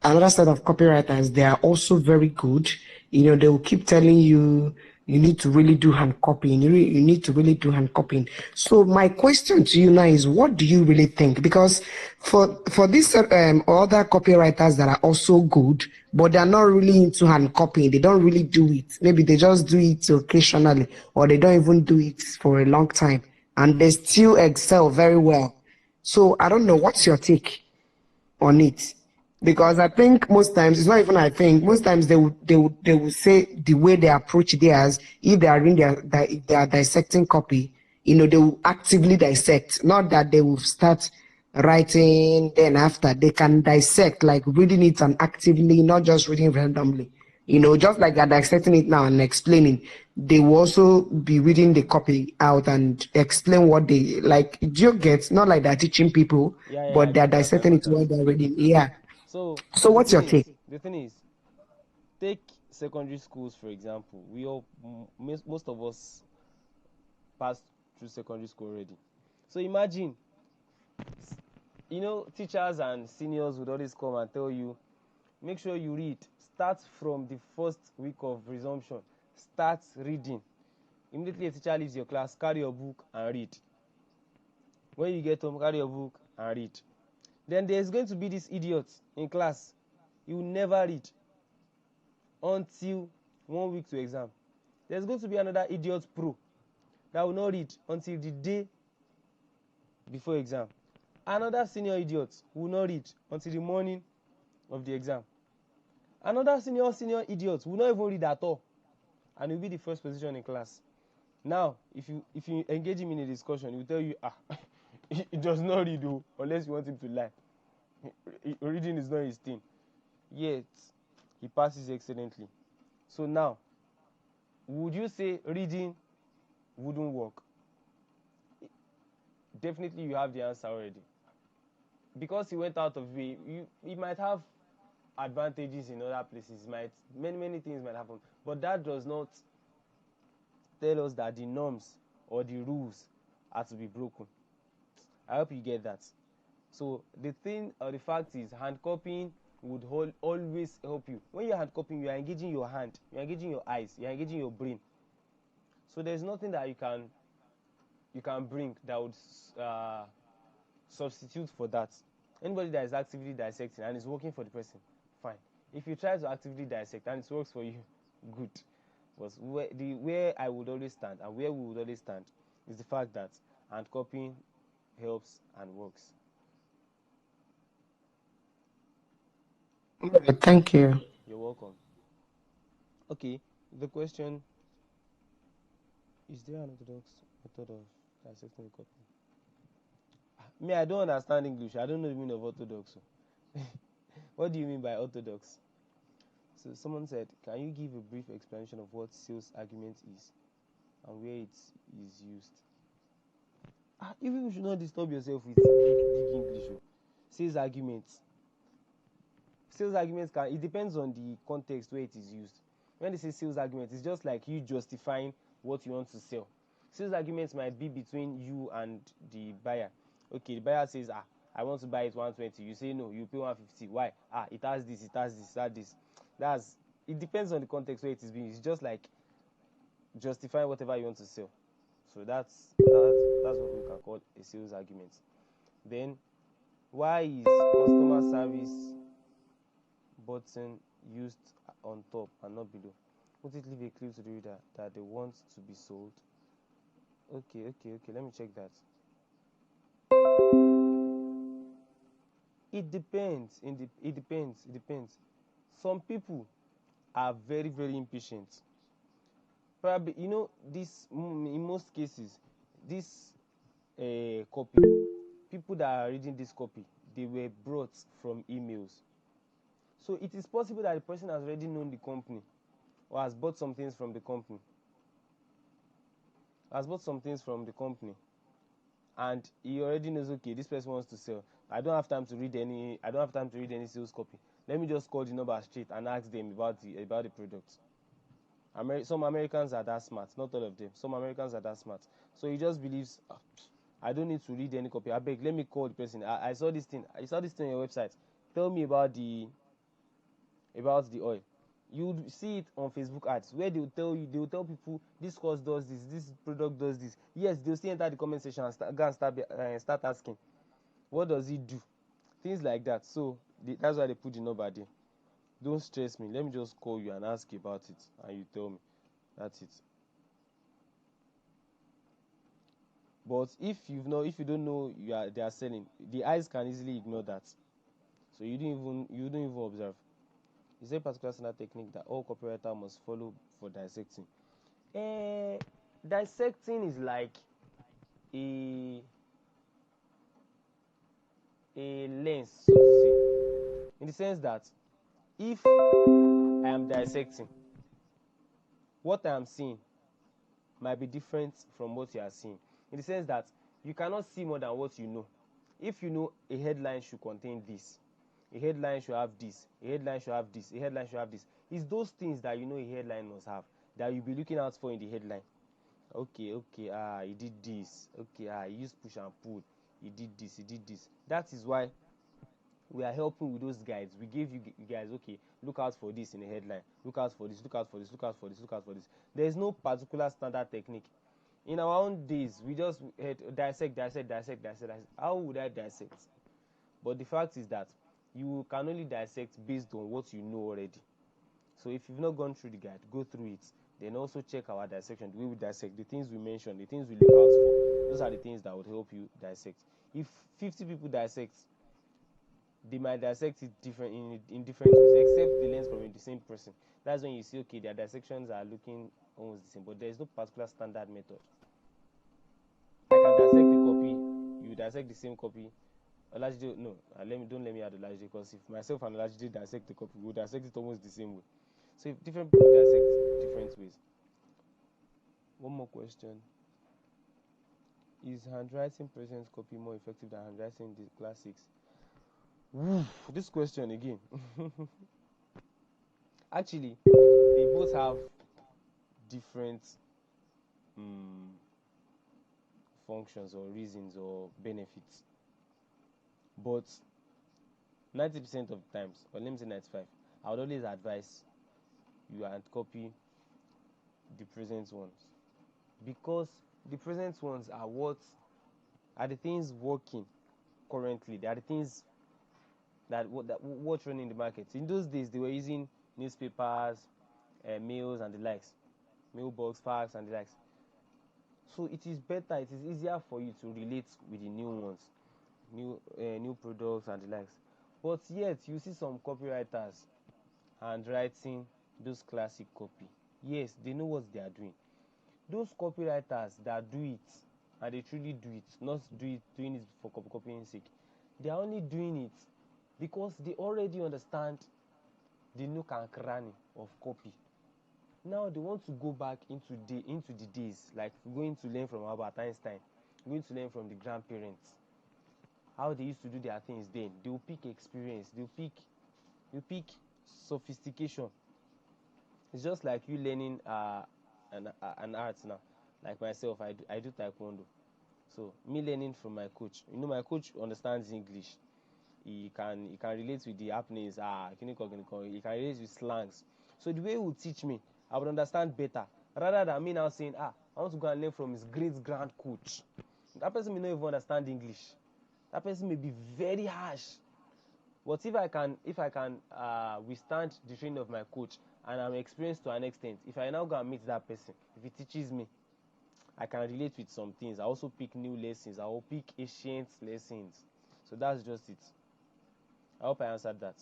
another set of copywriters, they are also very good. They will keep telling you, you need to really do hand copying. You need to really do hand copying. So my question to you now is, what do you really think? Because for these other copywriters that are also good, but they're not really into hand copying, they don't really do it. Maybe they just do it occasionally, or they don't even do it for a long time, and they still excel very well. So I don't know, what's your take on it? Because I think most times, it's not even I think, most times they will say the way they approach theirs, if they are in if they are dissecting copy, they will actively dissect, not that they will start writing, then after they can dissect, like reading it and actively, not just reading randomly. Just like they're dissecting it now and explaining, they will also be reading the copy out and explain what they like. Do you get? Not like they're teaching people, Yeah, I but they're get that. I dissecting get it that. while they're reading. Yeah. So So what's your take? the thing is, take secondary schools for example. We all, most of us passed through secondary school already. So imagine, teachers and seniors would always come and tell you, make sure you read. Start from the first week of resumption. Start reading. Immediately a teacher leaves your class, carry your book and read. When you get home, carry your book and read. Then there's going to be this idiot in class. He will never read until 1 week to exam. There's going to be another idiot pro that will not read until the day before exam. Another senior idiot will not read until the morning of the exam. Another senior idiot will not even read at all, and will be the first position in class. Now, if you engage him in a discussion, he will tell you, he does not read, unless you want him to lie. Reading is not his thing. Yet, he passes excellently. So now, would you say reading wouldn't work? Definitely you have the answer already. Because he went out of way, he might have advantages in other places. Many things might happen. But that does not tell us that the norms or the rules are to be broken. I hope you get that. So the thing or the fact is, hand copying would always help you. When you're hand copying, you are engaging your hand, you are engaging your eyes, you are engaging your brain. So there's nothing that you can bring that would substitute for that. Anybody that is actively dissecting and is working for the person, fine. If you try to actively dissect and it works for you, good. But where I would always stand and where we would always stand is the fact that hand copying helps and works. Thank you. You're welcome. Okay, the question is, there an orthodox method of dissecting the copy? Me, I don't understand English. I don't know the meaning of orthodox. What do you mean by orthodox? So someone said, can you give a brief explanation of what sales argument is and where it is used? Even you should not disturb yourself with big English. Sales arguments. Sales arguments it depends on the context where it is used. When they say sales argument, it's just like you justifying what you want to sell. Sales arguments might be between you and the buyer. Okay, the buyer says, I want to buy it 120. You say no, you pay 150. Why? It has this, it has this, it has this. It depends on the context where it is being. It's just like justifying whatever you want to sell. So that's what we can call a sales argument. Then, why is customer service button used on top and not below? Won't it leave a clue to the reader that they want to be sold? Okay. Let me check that. It depends. It depends. Some people are very, very impatient. Probably, this in most cases, this copy, people that are reading this copy, they were brought from emails. So it is possible that the person has already known the company or has bought some things from the company. And he already knows, okay, this person wants to sell. I don't have time to read any sales copy. Let me just call the number straight and ask them about the product. Some Americans are that smart, not all of them. Some Americans are that smart. So he just believes, I don't need to read any copy. I beg, let me call the person. I saw this thing. I saw this thing on your website. Tell me about the oil. You see it on Facebook ads where they will tell people this course does this product does this. Yes, they'll still enter the comment section and start asking, what does it do? Things like that. So that's why they put the number there. Don't stress me. Let me just call you and ask you about it, and you tell me. That's it. But if you don't know they are selling, the eyes can easily ignore that. So you don't even observe. Is there a particular standard technique that all copywriter must follow for dissecting? Dissecting is like a lens, so to say, in the sense that if I am dissecting, what I am seeing might be different from what you are seeing, in the sense that you cannot see more than what you know. If you know a headline should contain this, a headline should have this, a headline should have this, a headline should have this, it's those things that you know a headline must have that you'll be looking out for in the headline. Okay, he did this. Okay, he used push and pull. He did this, he did this. That is why we are helping with those guides. We gave you guys, okay, look out for this in the headline. Look out for this, look out for this, look out for this, look out for this. There is no particular standard technique. In our own days, we just dissect. How would I dissect? But the fact is that you can only dissect based on what you know already. So if you've not gone through the guide, go through it. Then also check our dissection, the way we dissect, the things we mention, the things we look out for. Those are the things that would help you dissect. If 50 people dissect, they might dissect it different in different ways, except they learn from the same person. That's when you see, okay, their dissections are looking almost the same, but there is no particular standard method. I can dissect a copy, you dissect the same copy. Olajide, no, don't let me add Olajide, because if myself and Olajide dissect the copy, we'll dissect it almost the same way. So if different people dissect different ways. One more question. Is handwriting present copy more effective than handwriting the classics? This question again. Actually, they both have different functions or reasons or benefits. But 90% of times, or let me say 95, I would always advise you hand copy the present ones, because the present ones are what are the things working currently. They are the things what's running in the market. In those days, they were using newspapers, mails, and the likes, mailbox, fax, and the likes. So it is better, it is easier for you to relate with the new ones, new products and the likes. But yet, you see some copywriters handwriting those classic copy. Yes, they know what they are doing. Those copywriters that do it, and they truly do it, not doing it for copying sake, they are only doing it because they already understand the nook and cranny of copy. Now they want to go back into the days, like going to learn from Albert Einstein, going to learn from the grandparents, how they used to do their things then. They will pick experience, they'll pick sophistication. It's just like you learning an art now. Like myself, I do taekwondo. So me learning from my coach. My coach understands English. He can relate with the happenings. He can relate with slangs. So the way he will teach me, I would understand better, rather than me now saying, I want to go and learn from his great grand coach. That person may not even understand English. That person may be very harsh. But if I can withstand the training of my coach, and I'm experienced to an extent, if I now go and meet that person, if he teaches me, I can relate with some things. I also pick new lessons. I will pick ancient lessons. So that's just it. I hope I answered that.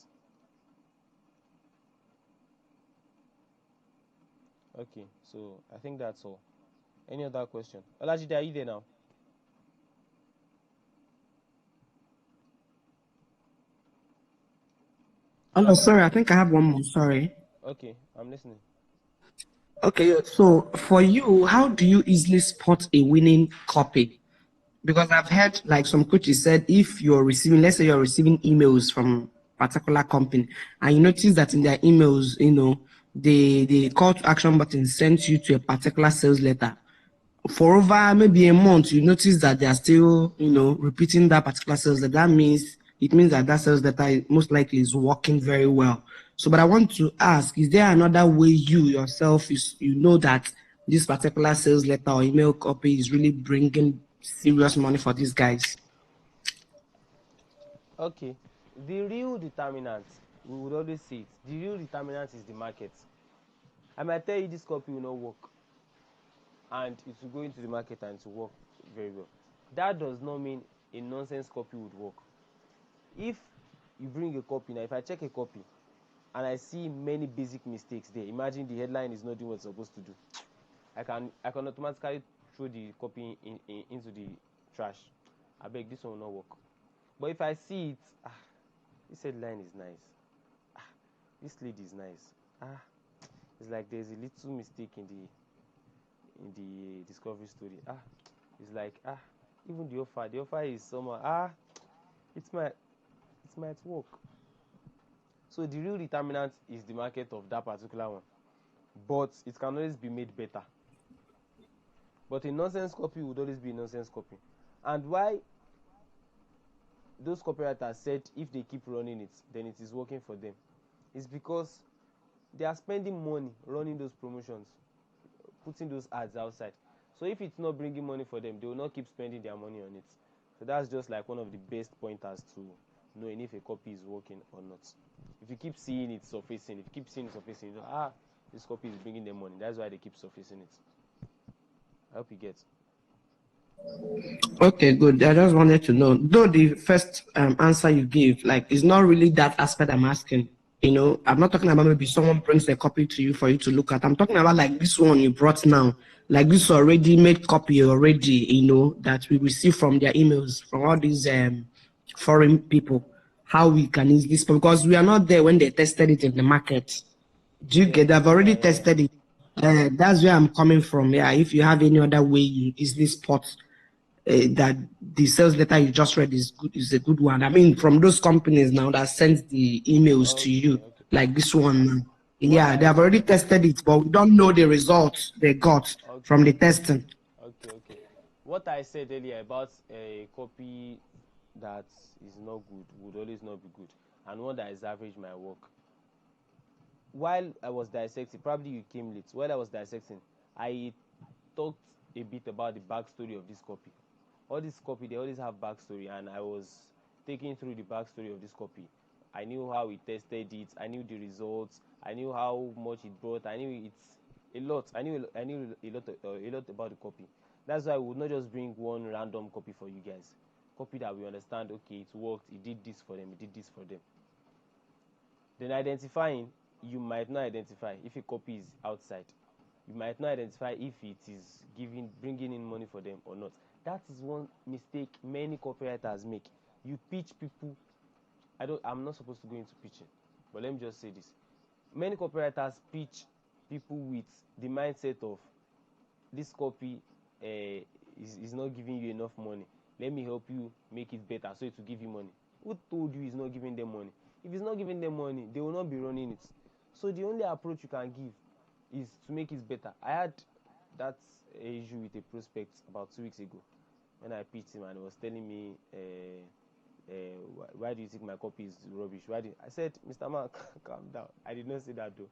Okay, so I think that's all. Any other question? Olajide, are you there now? Oh, no, sorry. I think I have one more. Sorry. Okay, I'm listening. Okay, so for you, how do you easily spot a winning copy? Because I've heard like some coaches said, if you're receiving, let's say you're receiving emails from particular company, and you notice that in their emails, the call to action button sends you to a particular sales letter. For over maybe a month, you notice that they are still, repeating that particular sales letter. It means that sales letter most likely is working very well. So, but I want to ask, is there another way you yourself you know that this particular sales letter or email copy is really bringing serious money for these guys? Okay, the real determinant, we would always say it, the real determinant is the market. I might tell you this copy will not work, and it will go into the market and it will work very well. That does not mean a nonsense copy would work. If you bring a copy, now if I check a copy and I see many basic mistakes there, imagine the headline is not doing what it's supposed to do, I can automatically throw the copy into the trash. I beg, this one will not work. But if I see it, this headline is nice. This lady is nice. It's like there's a little mistake in the discovery story. It's like even the offer is somehow it might work. So the real determinant is the market of that particular one, but it can always be made better. But a nonsense copy would always be a nonsense copy. And why those copywriters said if they keep running it, then it is working for them, is because they are spending money running those promotions, putting those ads outside. So if it's not bringing money for them, they will not keep spending their money on it. So that's just like one of the best pointers to knowing if a copy is working or not. If you keep seeing it surfacing, you know, this copy is bringing them money. That's why they keep surfacing it. I hope you get. Okay, good. I just wanted to know, though the first answer you gave, like, it's not really that aspect I'm asking. I'm not talking about maybe someone brings a copy to you for you to look at. I'm talking about like this one you brought now, like this already made copy already, that we receive from their emails from all these foreign people. How we can easily because we are not there when they tested it in the market. Do you get? I've already tested it. That's where I'm coming from. Yeah, if you have any other way you easily spot that the sales letter you just read is a good one. I mean, from those companies now that sends the emails to you, Okay. like this one. What Yeah, they I have already tested it, but we don't know the results they got from the testing. Okay. What I said earlier about a copy that is not good would always not be good, and one that is average might work. While I was dissecting, probably you came late. While I was dissecting, I talked a bit about the backstory of this copy. All this copy, they always have backstory, and I was taking through the backstory of this copy. I knew how we tested it. I knew the results. I knew how much it brought. I knew it's a lot. I knew a lot about the copy. That's why I would not just bring one random copy for you guys. Copy that we understand. Okay, it worked. It did this for them. It did this for them. Then identifying, you might not identify if a copy is outside. You might not identify if it is bringing in money for them or not. That is one mistake many copywriters make. You pitch people. I'm not supposed to go into pitching, but let me just say this. Many copywriters pitch people with the mindset of this copy is not giving you enough money. Let me help you make it better so it will give you money. Who told you it's not giving them money? If it's not giving them money, they will not be running it. So the only approach you can give is to make it better. I had that issue with a prospect about 2 weeks ago when I pitched him and he was telling me, why do you think my copy is rubbish? I said, Mr. Man, calm down. I did not say that though.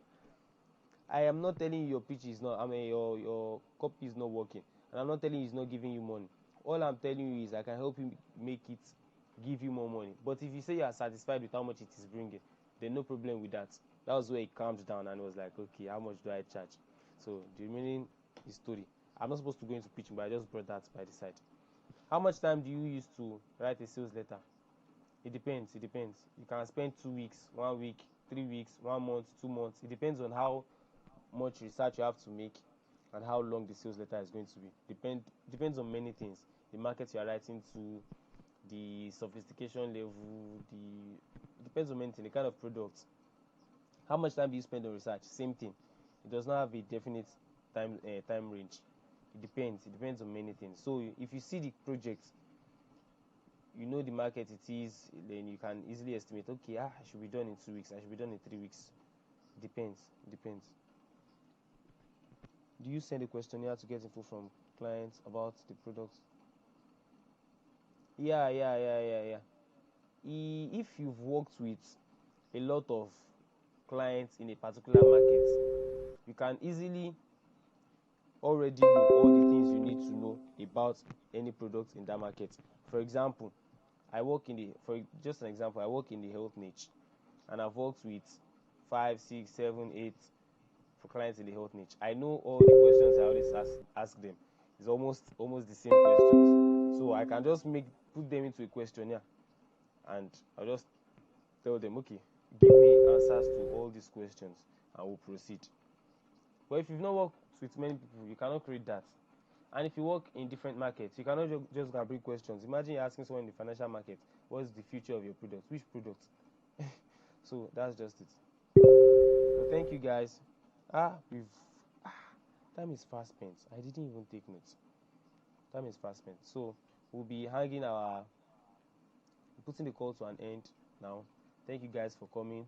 I am not telling you your pitch is not, your copy is not working. And I'm not telling you it's not giving you money. All I'm telling you is I can help you make it give you more money. But if you say you are satisfied with how much it is bringing, then no problem with that. That was where it calmed down and was like, okay, how much do I charge? So the remaining is story. I'm not supposed to go into pitching, but I just brought that by the side. How much time do you use to write a sales letter? It depends. You can spend 2 weeks, 1 week, 3 weeks, 1 month, 2 months. It depends on how much research you have to make and how long the sales letter is going to be. Depends on many things. The market you are writing to, the sophistication level, depends on many things, the kind of product. How much time do you spend on research? Same thing. It does not have a definite time range. It depends on many things. So if you see the project, you know the market it is, then you can easily estimate, okay, I should be done in 2 weeks, I should be done in 3 weeks. Depends. Do you send a questionnaire to get info from clients about the product? Yeah. If you've worked with a lot of clients in a particular market, you can easily already know all the things you need to know about any product in that market. For example, I work in the health niche, and I've worked with 5, 6, 7, 8 for clients in the health niche. I know all the questions I always ask them. It's almost the same questions. So I can just put them into a questionnaire, and I'll just tell them, okay, give me answers to all these questions, and we'll proceed. But if you've not worked with many people, you cannot create that. And if you work in different markets, you cannot just go and bring questions. Imagine you're asking someone in the financial market, what's the future of your product? Which product? So that's just it. So thank you guys. We've time is fast spent. I didn't even take notes. Time is fast spent. So we'll be putting the call to an end now. Thank you guys for coming.